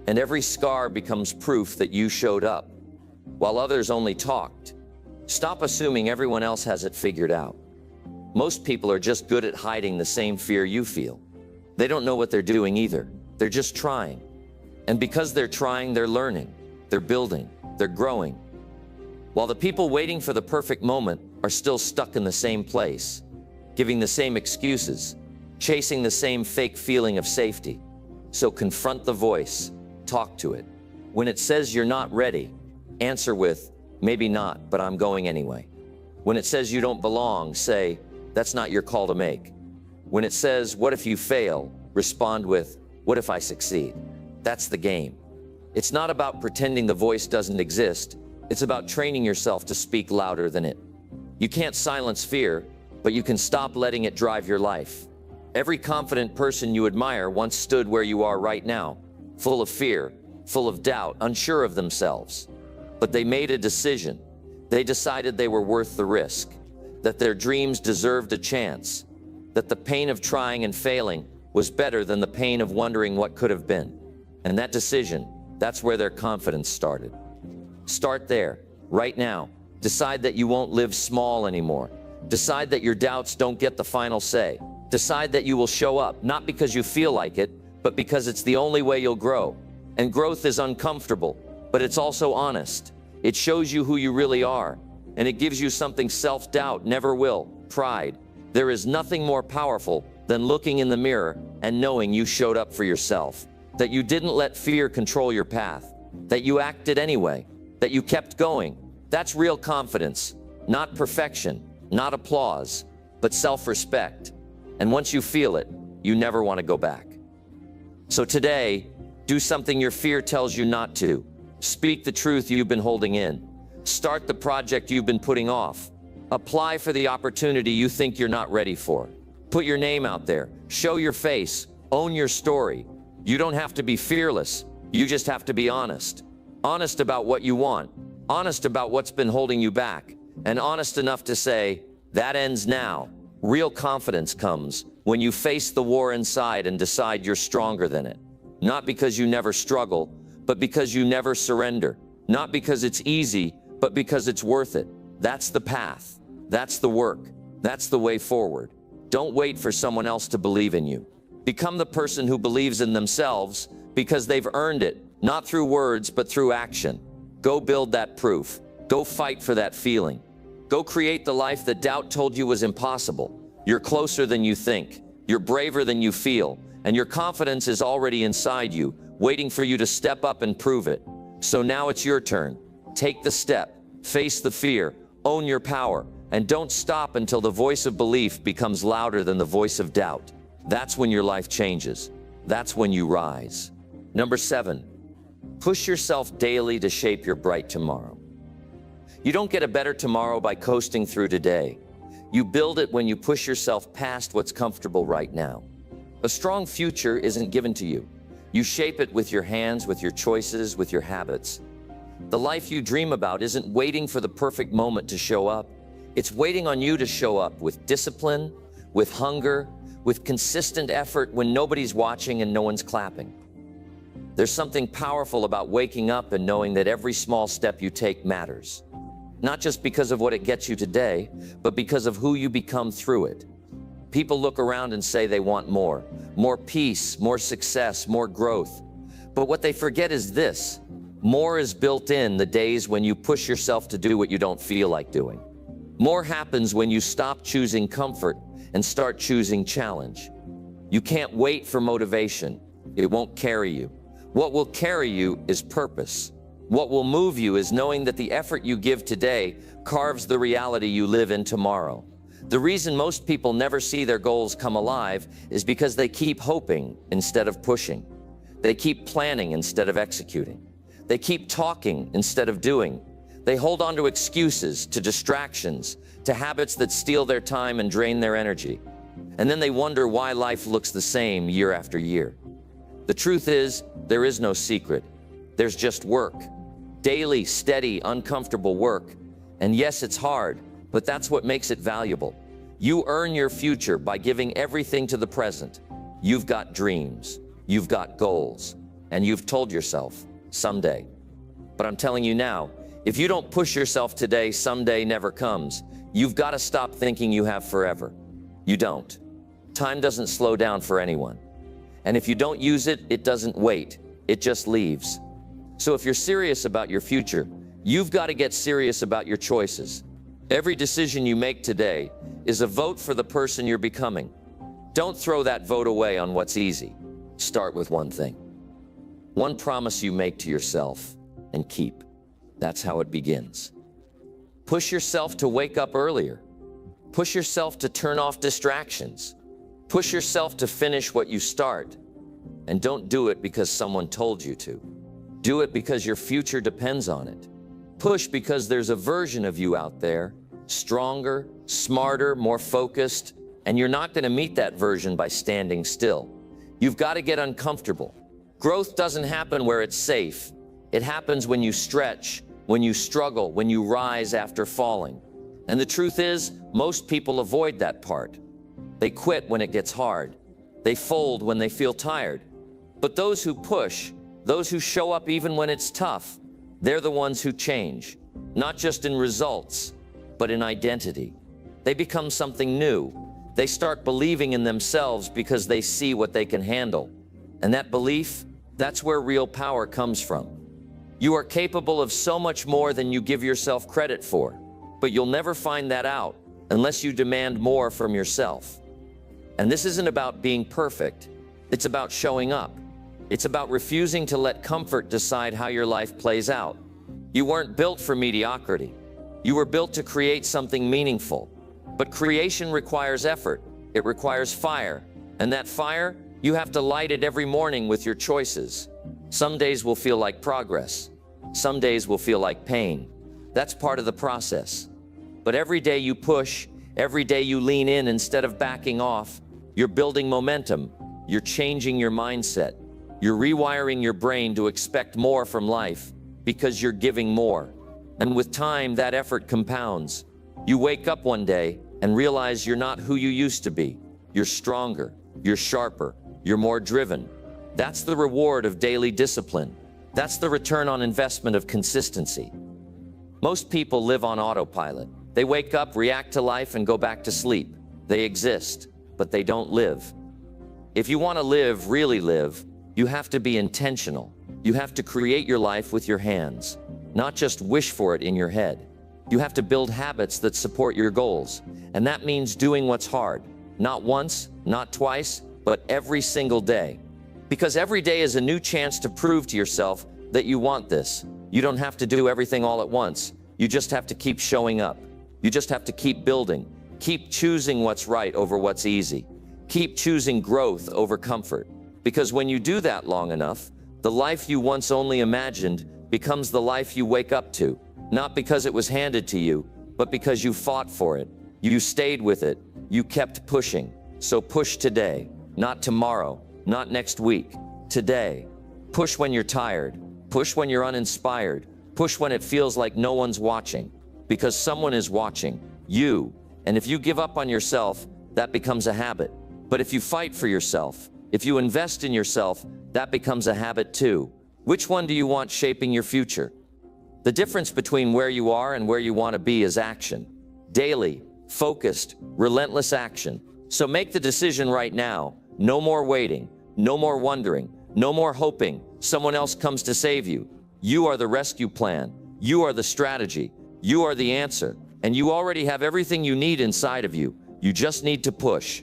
And every scar becomes proof that you showed up, while others only talked. Stop assuming everyone else has it figured out. Most people are just good at hiding the same fear you feel. They don't know what they're doing either. They're just trying. And because they're trying, they're learning, they're building, they're growing. While the people waiting for the perfect moment are still stuck in the same place, giving the same excuses, chasing the same fake feeling of safety. So confront the voice, talk to it. When it says you're not ready, answer with, maybe not, but I'm going anyway. When it says you don't belong, say, that's not your call to make. When it says, what if you fail, respond with, what if I succeed? That's the game. It's not about pretending the voice doesn't exist. It's about training yourself to speak louder than it. You can't silence fear, but you can stop letting it drive your life. Every confident person you admire once stood where you are right now, full of fear, full of doubt, unsure of themselves. But they made a decision. They decided they were worth the risk, that their dreams deserved a chance, that the pain of trying and failing was better than the pain of wondering what could have been. And that decision, that's where their confidence started. Start there, right now. Decide that you won't live small anymore. Decide that your doubts don't get the final say. Decide that you will show up, not because you feel like it, but because it's the only way you'll grow. And growth is uncomfortable, but it's also honest. It shows you who you really are, and it gives you something self-doubt never will, pride. There is nothing more powerful than looking in the mirror and knowing you showed up for yourself, that you didn't let fear control your path, that you acted anyway, that you kept going. That's real confidence, not perfection, not applause, but self-respect. And once you feel it, you never want to go back. So today, do something your fear tells you not to. Speak the truth you've been holding in. Start the project you've been putting off. Apply for the opportunity you think you're not ready for. Put your name out there. Show your face. Own your story. You don't have to be fearless. You just have to be honest. Honest about what you want. Honest about what's been holding you back. And honest enough to say, that ends now. Real confidence comes when you face the war inside and decide you're stronger than it. Not because you never struggle, but because you never surrender. Not because it's easy, but because it's worth it. That's the path. That's the work. That's the way forward. Don't wait for someone else to believe in you. Become the person who believes in themselves because they've earned it, not through words, but through action. Go build that proof. Go fight for that feeling. Go create the life that doubt told you was impossible. You're closer than you think. You're braver than you feel. And your confidence is already inside you, waiting for you to step up and prove it. So now it's your turn. Take the step. Face the fear. Own your power. And don't stop until the voice of belief becomes louder than the voice of doubt. That's when your life changes. That's when you rise. Number 7, push yourself daily to shape your bright tomorrow. You don't get a better tomorrow by coasting through today. You build it when you push yourself past what's comfortable right now. A strong future isn't given to you. You shape it with your hands, with your choices, with your habits. The life you dream about isn't waiting for the perfect moment to show up. It's waiting on you to show up with discipline, with hunger, with consistent effort when nobody's watching and no one's clapping. There's something powerful about waking up and knowing that every small step you take matters. Not just because of what it gets you today, but because of who you become through it. People look around and say they want more peace, more success, more growth. But what they forget is this: more is built in the days when you push yourself to do what you don't feel like doing. More happens when you stop choosing comfort and start choosing challenge. You can't wait for motivation. It won't carry you. What will carry you is purpose. What will move you is knowing that the effort you give today carves the reality you live in tomorrow. The reason most people never see their goals come alive is because they keep hoping instead of pushing. They keep planning instead of executing. They keep talking instead of doing. They hold on to excuses, to distractions, to habits that steal their time and drain their energy. And then they wonder why life looks the same year after year. The truth is, there is no secret. There's just work. Daily, steady, uncomfortable work. And yes, it's hard, but that's what makes it valuable. You earn your future by giving everything to the present. You've got dreams, you've got goals, and you've told yourself, someday. But I'm telling you now, if you don't push yourself today, someday never comes. You've got to stop thinking you have forever. You don't. Time doesn't slow down for anyone. And if you don't use it, it doesn't wait. It just leaves. So if you're serious about your future, you've got to get serious about your choices. Every decision you make today is a vote for the person you're becoming. Don't throw that vote away on what's easy. Start with one thing. One promise you make to yourself and keep. That's how it begins. Push yourself to wake up earlier. Push yourself to turn off distractions. Push yourself to finish what you start. And don't do it because someone told you to. Do it because your future depends on it. Push because there's a version of you out there, stronger, smarter, more focused, and you're not going to meet that version by standing still. You've got to get uncomfortable. Growth doesn't happen where it's safe. It happens when you stretch, when you struggle, when you rise after falling. And the truth is, most people avoid that part. They quit when it gets hard. They fold when they feel tired. But those who push, those who show up even when it's tough, they're the ones who change, not just in results, but in identity. They become something new. They start believing in themselves because they see what they can handle. And that belief, that's where real power comes from. You are capable of so much more than you give yourself credit for, but you'll never find that out unless you demand more from yourself. And this isn't about being perfect. It's about showing up. It's about refusing to let comfort decide how your life plays out. You weren't built for mediocrity. You were built to create something meaningful. But creation requires effort. It requires fire. And that fire, you have to light it every morning with your choices. Some days will feel like progress. Some days will feel like pain. That's part of the process. But every day you push, every day you lean in instead of backing off, you're building momentum. You're changing your mindset. You're rewiring your brain to expect more from life because you're giving more. And with time, that effort compounds. You wake up one day and realize you're not who you used to be. You're stronger, you're sharper, you're more driven. That's the reward of daily discipline. That's the return on investment of consistency. Most people live on autopilot. They wake up, react to life, and go back to sleep. They exist, but they don't live. If you want to live, really live, you have to be intentional. You have to create your life with your hands, not just wish for it in your head. You have to build habits that support your goals. And that means doing what's hard. Not once, not twice, but every single day. Because every day is a new chance to prove to yourself that you want this. You don't have to do everything all at once. You just have to keep showing up. You just have to keep building. Keep choosing what's right over what's easy. Keep choosing growth over comfort. Because when you do that long enough, the life you once only imagined becomes the life you wake up to. Not because it was handed to you, but because you fought for it. You stayed with it. You kept pushing. So push today, not tomorrow, not next week. Today. Push when you're tired. Push when you're uninspired. Push when it feels like no one's watching. Because someone is watching. you. And if you give up on yourself, that becomes a habit. But if you fight for yourself, if you invest in yourself, that becomes a habit too. Which one do you want shaping your future? The difference between where you are and where you want to be is action. Daily, focused, relentless action. So make the decision right now. No more waiting, no more wondering, no more hoping someone else comes to save you. You are the rescue plan. You are the strategy. You are the answer. And you already have everything you need inside of you. You just need to push.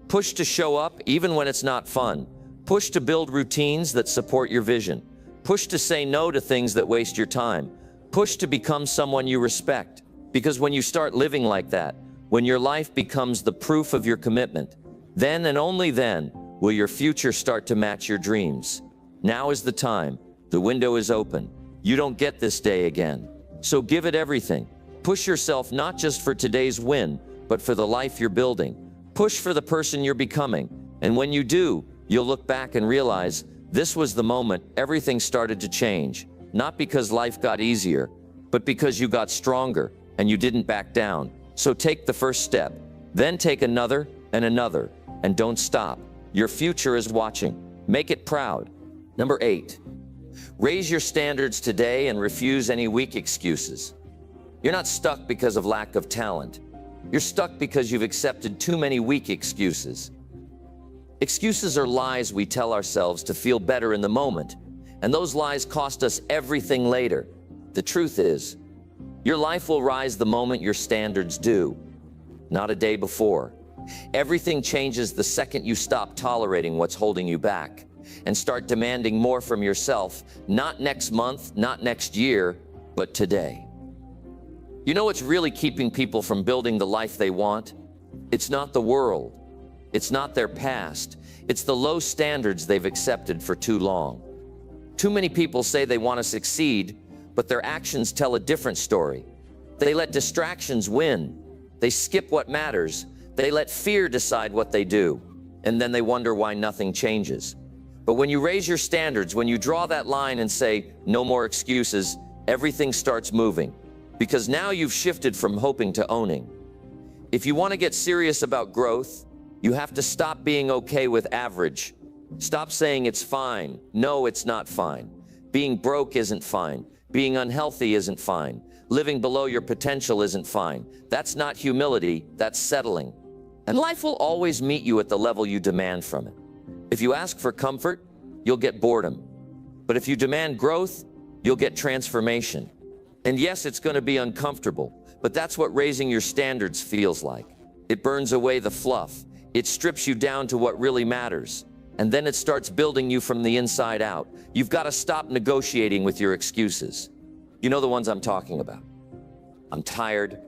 Push to show up even when it's not fun. Push to build routines that support your vision. Push to say no to things that waste your time. Push to become someone you respect. Because when you start living like that, when your life becomes the proof of your commitment, then and only then will your future start to match your dreams. Now is the time. The window is open. You don't get this day again. So give it everything. Push yourself not just for today's win, but for the life you're building. Push for the person you're becoming. And when you do, you'll look back and realize this was the moment everything started to change. Not because life got easier, but because you got stronger and you didn't back down. So take the first step, then take another and another, and don't stop. Your future is watching. Make it proud. Number 8, raise your standards today and refuse any weak excuses. You're not stuck because of lack of talent. You're stuck because you've accepted too many weak excuses. Excuses are lies we tell ourselves to feel better in the moment, and those lies cost us everything later. The truth is, your life will rise the moment your standards do, not a day before. Everything changes the second you stop tolerating what's holding you back and start demanding more from yourself, not next month, not next year, but today. You know what's really keeping people from building the life they want? It's not the world. It's not their past. It's the low standards they've accepted for too long. Too many people say they want to succeed, but their actions tell a different story. They let distractions win. They skip what matters. They let fear decide what they do. And then they wonder why nothing changes. But when you raise your standards, when you draw that line and say, no more excuses, everything starts moving. Because now you've shifted from hoping to owning. If you want to get serious about growth, you have to stop being okay with average. Stop saying it's fine. No, it's not fine. Being broke isn't fine. Being unhealthy isn't fine. Living below your potential isn't fine. That's not humility, that's settling. And life will always meet you at the level you demand from it. If you ask for comfort, you'll get boredom. But if you demand growth, you'll get transformation. And yes, it's going to be uncomfortable, but that's what raising your standards feels like. It burns away the fluff. It strips you down to what really matters. And then it starts building you from the inside out. You've got to stop negotiating with your excuses. You know the ones I'm talking about. I'm tired.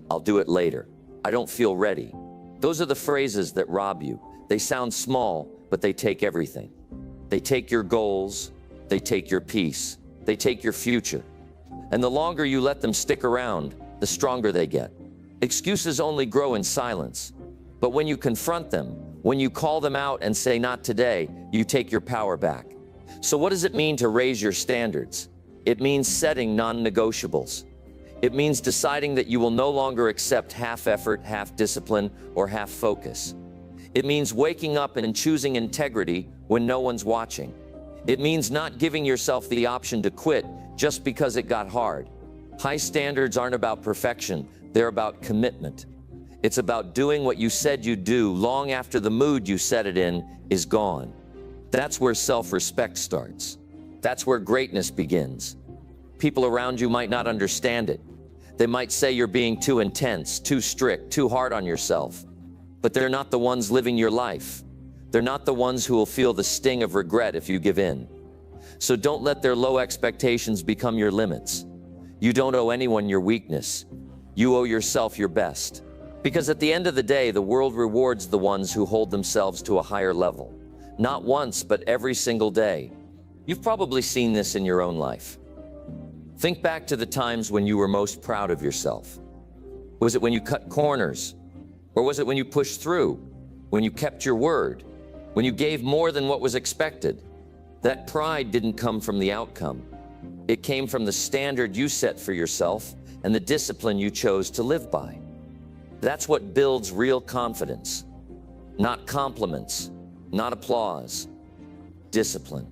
I'll do it later. I don't feel ready. Those are the phrases that rob you. They sound small, but they take everything. They take your goals. They take your peace. They take your future. And the longer you let them stick around, the stronger they get. Excuses only grow in silence. But when you confront them, when you call them out and say, not today, you take your power back. So what does it mean to raise your standards? It means setting non-negotiables. It means deciding that you will no longer accept half effort, half discipline, or half focus. It means waking up and choosing integrity when no one's watching. It means not giving yourself the option to quit just because it got hard. High standards aren't about perfection, they're about commitment. It's about doing what you said you'd do long after the mood you set it in is gone. That's where self-respect starts. That's where greatness begins. People around you might not understand it. They might say you're being too intense, too strict, too hard on yourself. But they're not the ones living your life. They're not the ones who will feel the sting of regret if you give in. So don't let their low expectations become your limits. You don't owe anyone your weakness. You owe yourself your best. Because at the end of the day, the world rewards the ones who hold themselves to a higher level. Not once, but every single day. You've probably seen this in your own life. Think back to the times when you were most proud of yourself. Was it when you cut corners? Or was it when you pushed through? When you kept your word? When you gave more than what was expected? That pride didn't come from the outcome. It came from the standard you set for yourself and the discipline you chose to live by. That's what builds real confidence. Not compliments, not applause, discipline.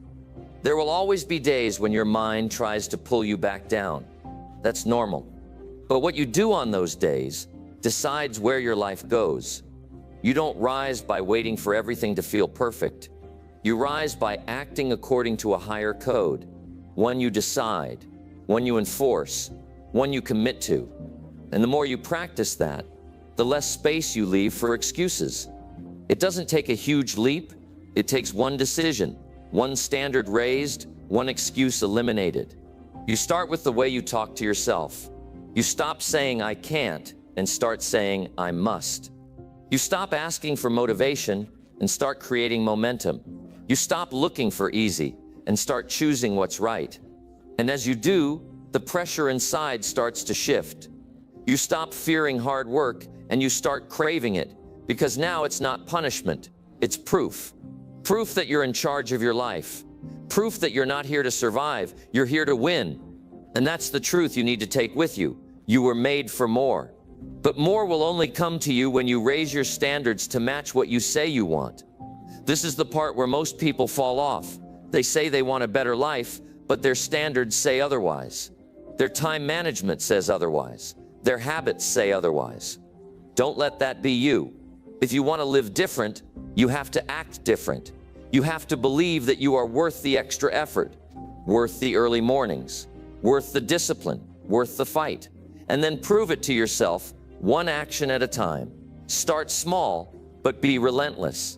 There will always be days when your mind tries to pull you back down. That's normal. But what you do on those days decides where your life goes. You don't rise by waiting for everything to feel perfect. You rise by acting according to a higher code, one you decide, one you enforce, one you commit to. And the more you practice that, the less space you leave for excuses. It doesn't take a huge leap. It takes one decision, one standard raised, one excuse eliminated. You start with the way you talk to yourself. You stop saying I can't and start saying I must. You stop asking for motivation and start creating momentum. You stop looking for easy and start choosing what's right. And as you do, the pressure inside starts to shift. You stop fearing hard work and you start craving it, because now it's not punishment, it's proof. Proof that you're in charge of your life. Proof that you're not here to survive, you're here to win. And that's the truth you need to take with you. You were made for more. But more will only come to you when you raise your standards to match what you say you want. This is the part where most people fall off. They say they want a better life, but their standards say otherwise. Their time management says otherwise. Their habits say otherwise. Don't let that be you. If you want to live different, you have to act different. You have to believe that you are worth the extra effort, worth the early mornings, worth the discipline, worth the fight. And then prove it to yourself, one action at a time. Start small, but be relentless.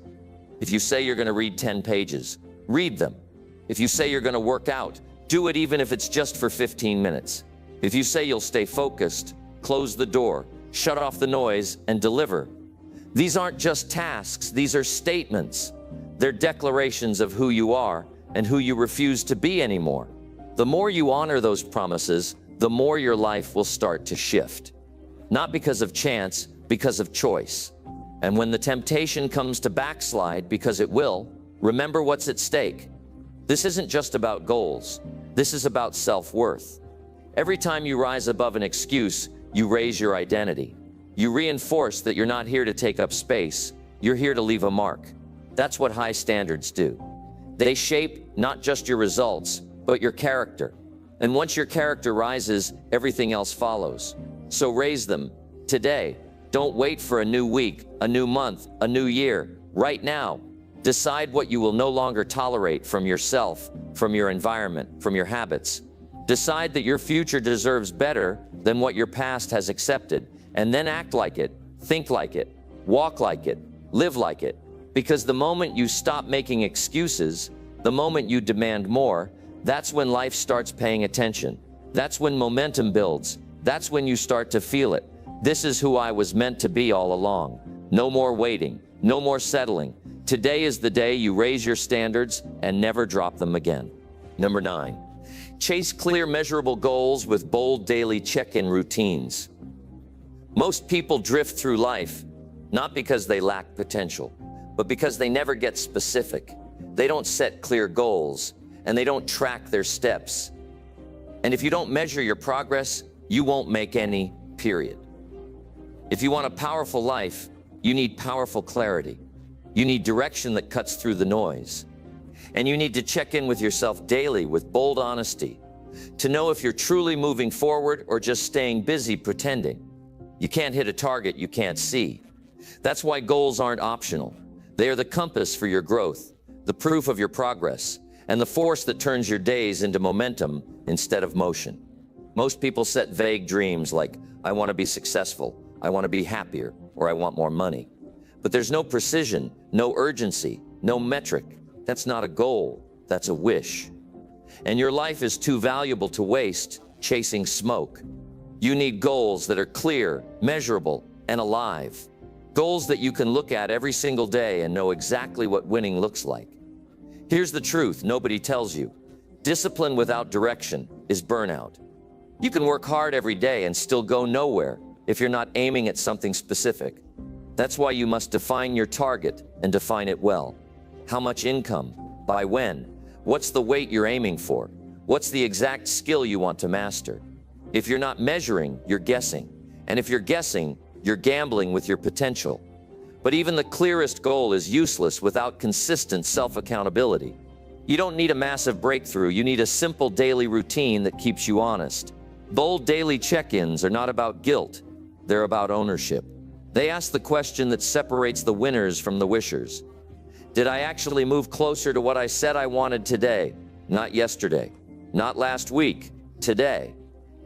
If you say you're going to read 10 pages, read them. If you say you're going to work out, do it even if it's just for 15 minutes. If you say you'll stay focused, close the door, shut off the noise, and deliver. These aren't just tasks, these are statements. They're declarations of who you are and who you refuse to be anymore. The more you honor those promises, the more your life will start to shift. Not because of chance, because of choice. And when the temptation comes to backslide, because it will, remember what's at stake. This isn't just about goals. This is about self-worth. Every time you rise above an excuse, you raise your identity. You reinforce that you're not here to take up space. You're here to leave a mark. That's what high standards do. They shape not just your results, but your character. And once your character rises, everything else follows. So raise them today. Don't wait for a new week, a new month, a new year. Right now, decide what you will no longer tolerate from yourself, from your environment, from your habits. Decide that your future deserves better than what your past has accepted, and then act like it, think like it, walk like it, live like it. Because the moment you stop making excuses, the moment you demand more, that's when life starts paying attention. That's when momentum builds. That's when you start to feel it. This is who I was meant to be all along. No more waiting, no more settling. Today is the day you raise your standards and never drop them again. Number 9, chase clear, measurable goals with bold daily check-in routines. Most people drift through life, not because they lack potential, but because they never get specific. They don't set clear goals, and they don't track their steps. And if you don't measure your progress, you won't make any, period. If you want a powerful life, you need powerful clarity. You need direction that cuts through the noise. And you need to check in with yourself daily with bold honesty to know if you're truly moving forward or just staying busy pretending. You can't hit a target you can't see. That's why goals aren't optional. They are the compass for your growth, the proof of your progress, and the force that turns your days into momentum instead of motion. Most people set vague dreams like, I want to be successful, I want to be happier, or I want more money. But there's no precision, no urgency, no metric. That's not a goal, that's a wish. And your life is too valuable to waste chasing smoke. You need goals that are clear, measurable, and alive. Goals that you can look at every single day and know exactly what winning looks like. Here's the truth nobody tells you. Discipline without direction is burnout. You can work hard every day and still go nowhere if you're not aiming at something specific. That's why you must define your target and define it well. How much income? By when? What's the weight you're aiming for? What's the exact skill you want to master? If you're not measuring, you're guessing. And if you're guessing, You're gambling with your potential. But even the clearest goal is useless without consistent self-accountability. You don't need a massive breakthrough, you need a simple daily routine that keeps you honest. Bold daily check-ins are not about guilt, they're about ownership. They ask the question that separates the winners from the wishers. Did I actually move closer to what I said I wanted today? Not yesterday. Not last week. Today.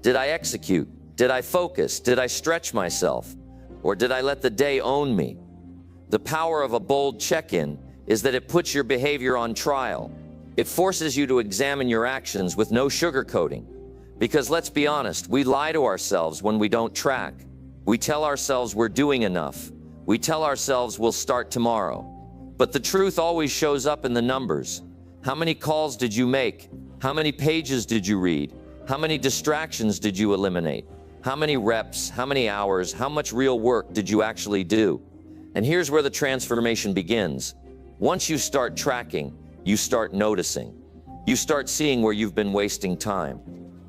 Did I execute? Did I focus? Did I stretch myself? Or did I let the day own me? The power of a bold check-in is that it puts your behavior on trial. It forces you to examine your actions with no sugarcoating. Because let's be honest, we lie to ourselves when we don't track. We tell ourselves we're doing enough. We tell ourselves we'll start tomorrow. But the truth always shows up in the numbers. How many calls did you make? How many pages did you read? How many distractions did you eliminate? How many reps? How many hours? How much real work did you actually do? And here's where the transformation begins. Once you start tracking, you start noticing. You start seeing where you've been wasting time.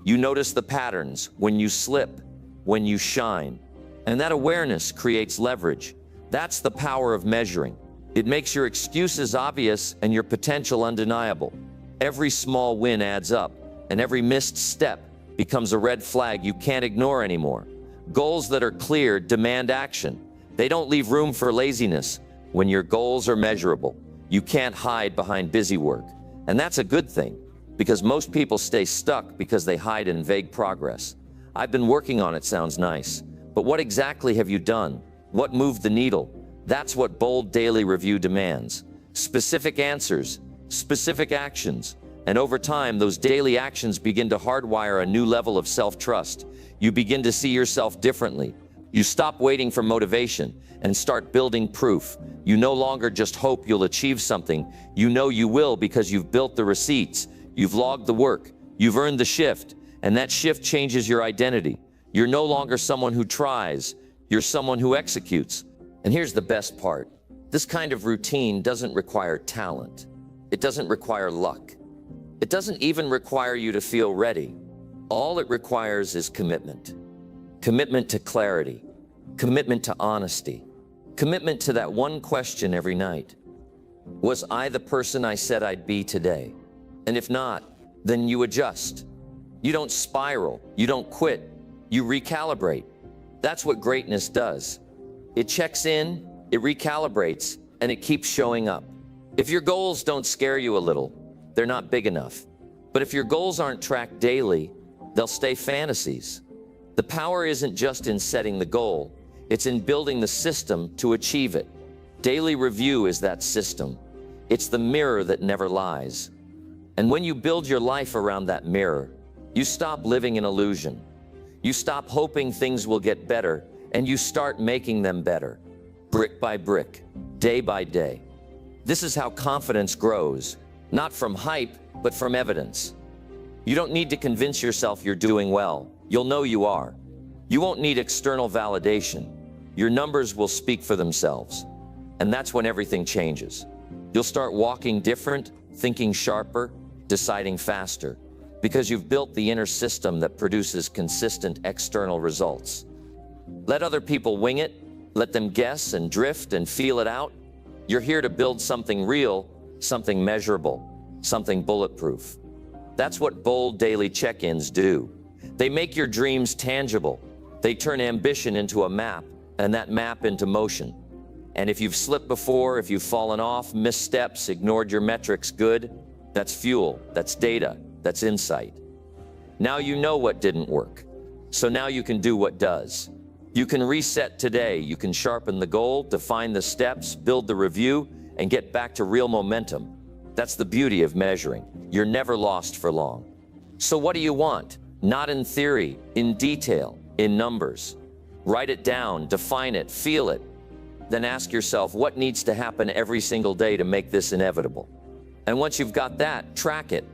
You notice the patterns, when you slip, when you shine. And that awareness creates leverage. That's the power of measuring. It makes your excuses obvious and your potential undeniable. Every small win adds up, and every missed step becomes a red flag you can't ignore anymore. Goals that are clear demand action. They don't leave room for laziness. When your goals are measurable, you can't hide behind busy work. And that's a good thing, because most people stay stuck because they hide in vague progress. I've been working on it sounds nice, but what exactly have you done? What moved the needle? That's what bold daily review demands. Specific answers, specific actions. And over time, those daily actions begin to hardwire a new level of self-trust. You begin to see yourself differently. You stop waiting for motivation and start building proof. You no longer just hope you'll achieve something. You know you will because you've built the receipts. You've logged the work. You've earned the shift. And that shift changes your identity. You're no longer someone who tries. You're someone who executes. And here's the best part. This kind of routine doesn't require talent. It doesn't require luck. It doesn't even require you to feel ready. All it requires is commitment. Commitment to clarity. Commitment to honesty. Commitment to that one question every night. Was I the person I said I'd be today? And if not, then you adjust. You don't spiral. You don't quit. You recalibrate. That's what greatness does. It checks in, it recalibrates, and it keeps showing up. If your goals don't scare you a little, they're not big enough. But if your goals aren't tracked daily, they'll stay fantasies. The power isn't just in setting the goal, it's in building the system to achieve it. Daily review is that system. It's the mirror that never lies. And when you build your life around that mirror, you stop living in illusion. You stop hoping things will get better, and you start making them better, brick by brick, day by day. This is how confidence grows, not from hype, but from evidence. You don't need to convince yourself you're doing well. You'll know you are. You won't need external validation. Your numbers will speak for themselves. And that's when everything changes. You'll start walking different, thinking sharper, deciding faster, because you've built the inner system that produces consistent external results. Let other people wing it, let them guess and drift and feel it out. You're here to build something real, something measurable, something bulletproof. That's what bold daily check-ins do. They make your dreams tangible. They turn ambition into a map, and that map into motion. And if you've slipped before, if you've fallen off, missed steps, ignored your metrics, good, that's fuel, that's data, that's insight. Now you know what didn't work. So now you can do what does. You can reset today. You can sharpen the goal, define the steps, build the review, and get back to real momentum. That's the beauty of measuring. You're never lost for long. So what do you want? Not in theory, in detail, in numbers. Write it down, define it, feel it. Then ask yourself what needs to happen every single day to make this inevitable. And once you've got that, track it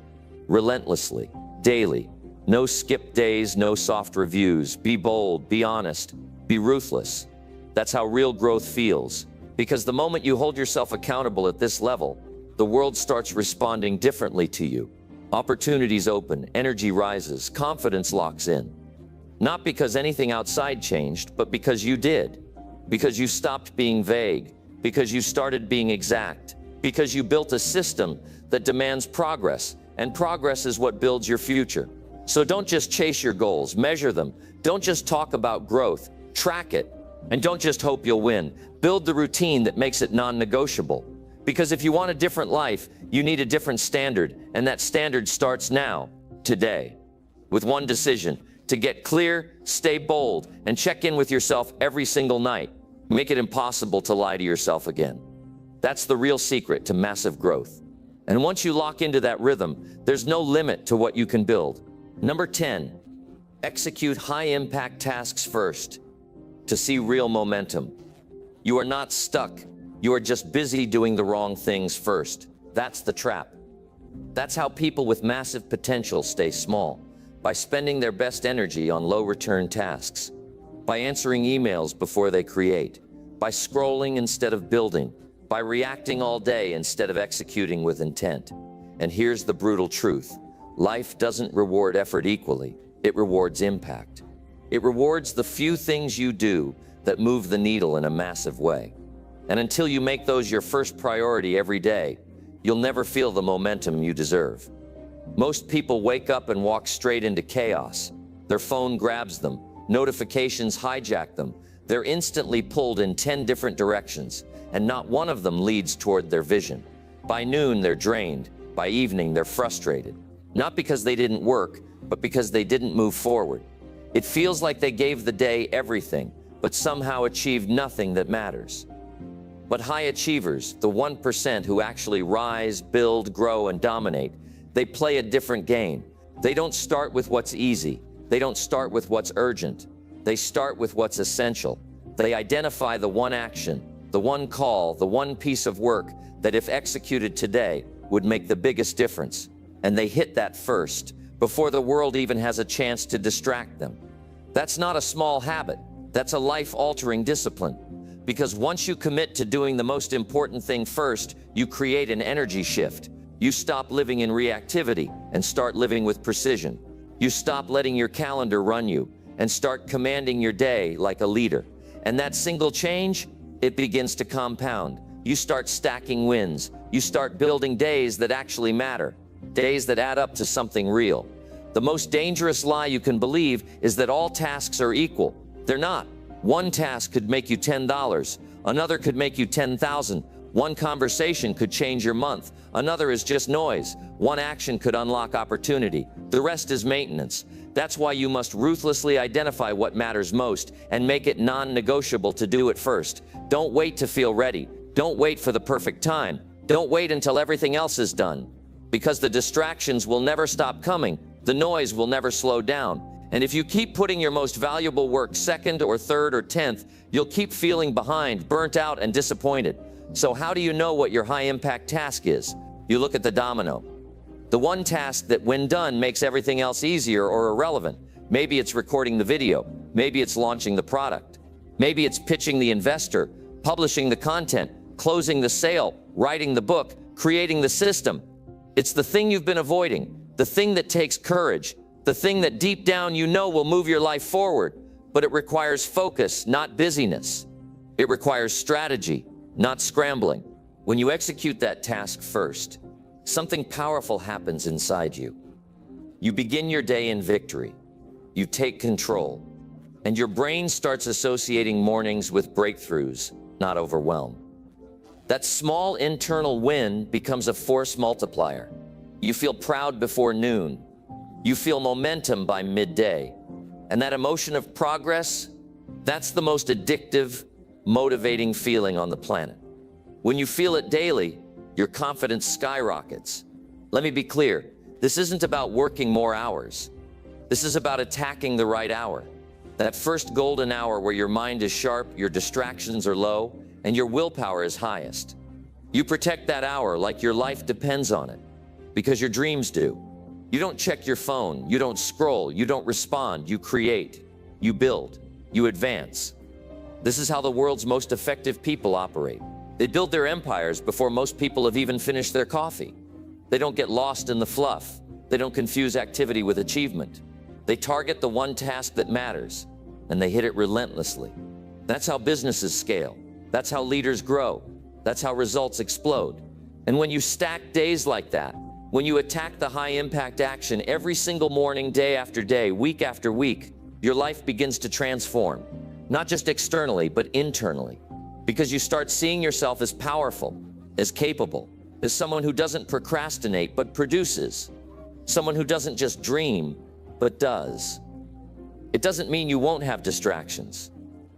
relentlessly, daily. No skip days, no soft reviews. Be bold, be honest, be ruthless. That's how real growth feels. Because the moment you hold yourself accountable at this level, the world starts responding differently to you. Opportunities open, energy rises, confidence locks in. Not because anything outside changed, but because you did. Because you stopped being vague, because you started being exact, because you built a system that demands progress, and progress is what builds your future. So don't just chase your goals, measure them. Don't just talk about growth, track it. And don't just hope you'll win. Build the routine that makes it non-negotiable. Because if you want a different life, you need a different standard, and that standard starts now, today, with one decision: to get clear, stay bold, and check in with yourself every single night. Make it impossible to lie to yourself again. That's the real secret to massive growth. And once you lock into that rhythm, there's no limit to what you can build. Number 10, execute high-impact tasks first to see real momentum. You are not stuck. You are just busy doing the wrong things first. That's the trap. That's how people with massive potential stay small, by spending their best energy on low-return tasks, by answering emails before they create, by scrolling instead of building, by reacting all day instead of executing with intent. And here's the brutal truth. Life doesn't reward effort equally. It rewards impact. It rewards the few things you do that move the needle in a massive way. And until you make those your first priority every day, you'll never feel the momentum you deserve. Most people wake up and walk straight into chaos. Their phone grabs them. Notifications hijack them. They're instantly pulled in 10 different directions, and not one of them leads toward their vision. By noon, they're drained. By evening, they're frustrated. Not because they didn't work, but because they didn't move forward. It feels like they gave the day everything, but somehow achieved nothing that matters. But high achievers, the 1% who actually rise, build, grow, and dominate, they play a different game. They don't start with what's easy. They don't start with what's urgent. They start with what's essential. They identify the one action, the one call, the one piece of work that, if executed today, would make the biggest difference. And they hit that first, before the world even has a chance to distract them. That's not a small habit. That's a life-altering discipline. Because once you commit to doing the most important thing first, you create an energy shift. You stop living in reactivity and start living with precision. You stop letting your calendar run you and start commanding your day like a leader. And that single change, it begins to compound. You start stacking wins. You start building days that actually matter, days that add up to something real. The most dangerous lie you can believe is that all tasks are equal. They're not. One task could make you $10. Another could make you 10,000. One conversation could change your month. Another is just noise. One action could unlock opportunity. The rest is maintenance. That's why you must ruthlessly identify what matters most and make it non-negotiable to do it first. Don't wait to feel ready. Don't wait for the perfect time. Don't wait until everything else is done. Because the distractions will never stop coming. The noise will never slow down. And if you keep putting your most valuable work second or third or 10th, you'll keep feeling behind, burnt out, and disappointed. So how do you know what your high-impact task is? You look at the domino. The one task that, when done, makes everything else easier or irrelevant. Maybe it's recording the video. Maybe it's launching the product. Maybe it's pitching the investor, publishing the content, closing the sale, writing the book, creating the system. It's the thing you've been avoiding, the thing that takes courage, the thing that deep down you know will move your life forward. But it requires focus, not busyness. It requires strategy, not scrambling. When you execute that task first, something powerful happens inside you. You begin your day in victory. You take control. And your brain starts associating mornings with breakthroughs, not overwhelm. That small internal win becomes a force multiplier. You feel proud before noon. You feel momentum by midday. And that emotion of progress, that's the most addictive, motivating feeling on the planet. When you feel it daily, your confidence skyrockets. Let me be clear, this isn't about working more hours. This is about attacking the right hour. That first golden hour where your mind is sharp, your distractions are low, and your willpower is highest. You protect that hour like your life depends on it, because your dreams do. You don't check your phone, you don't scroll, you don't respond, you create, you build, you advance. This is how the world's most effective people operate. They build their empires before most people have even finished their coffee. They don't get lost in the fluff. They don't confuse activity with achievement. They target the one task that matters, and they hit it relentlessly. That's how businesses scale. That's how leaders grow. That's how results explode. And when you stack days like that, when you attack the high-impact action every single morning, day after day, week after week, your life begins to transform. Not just externally, but internally. Because you start seeing yourself as powerful, as capable, as someone who doesn't procrastinate, but produces. Someone who doesn't just dream, but does. It doesn't mean you won't have distractions.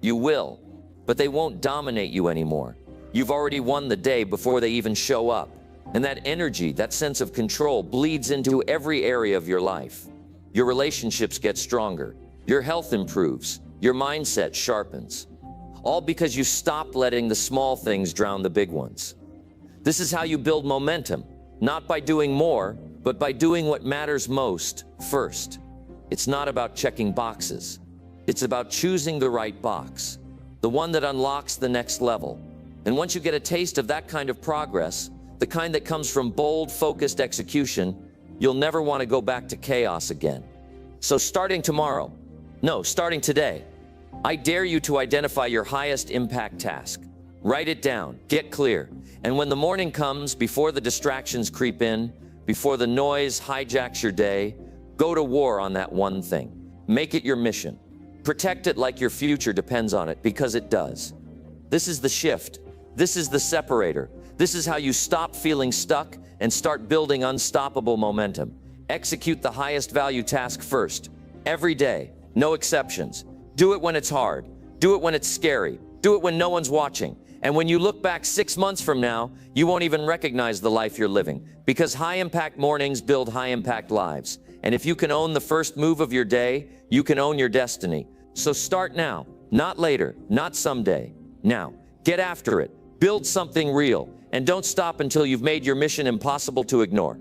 You will, but they won't dominate you anymore. You've already won the day before they even show up. And that energy, that sense of control, bleeds into every area of your life. Your relationships get stronger. Your health improves. Your mindset sharpens. All because you stopped letting the small things drown the big ones. This is how you build momentum, not by doing more, but by doing what matters most first. It's not about checking boxes. It's about choosing the right box, the one that unlocks the next level. And once you get a taste of that kind of progress, the kind that comes from bold, focused execution, you'll never want to go back to chaos again. So starting today, I dare you to identify your highest impact task. Write it down, get clear, and when the morning comes, before the distractions creep in, before the noise hijacks your day, go to war on that one thing. Make it your mission. Protect it like your future depends on it, because it does. This is the shift. This is the separator. This is how you stop feeling stuck and start building unstoppable momentum. Execute the highest value task first, every day, no exceptions. Do it when it's hard. Do it when it's scary. Do it when no one's watching. And when you look back 6 months from now, you won't even recognize the life you're living, because high-impact mornings build high-impact lives. And if you can own the first move of your day, you can own your destiny. So start now, not later, not someday. Now, get after it. Build something real, and don't stop until you've made your mission impossible to ignore.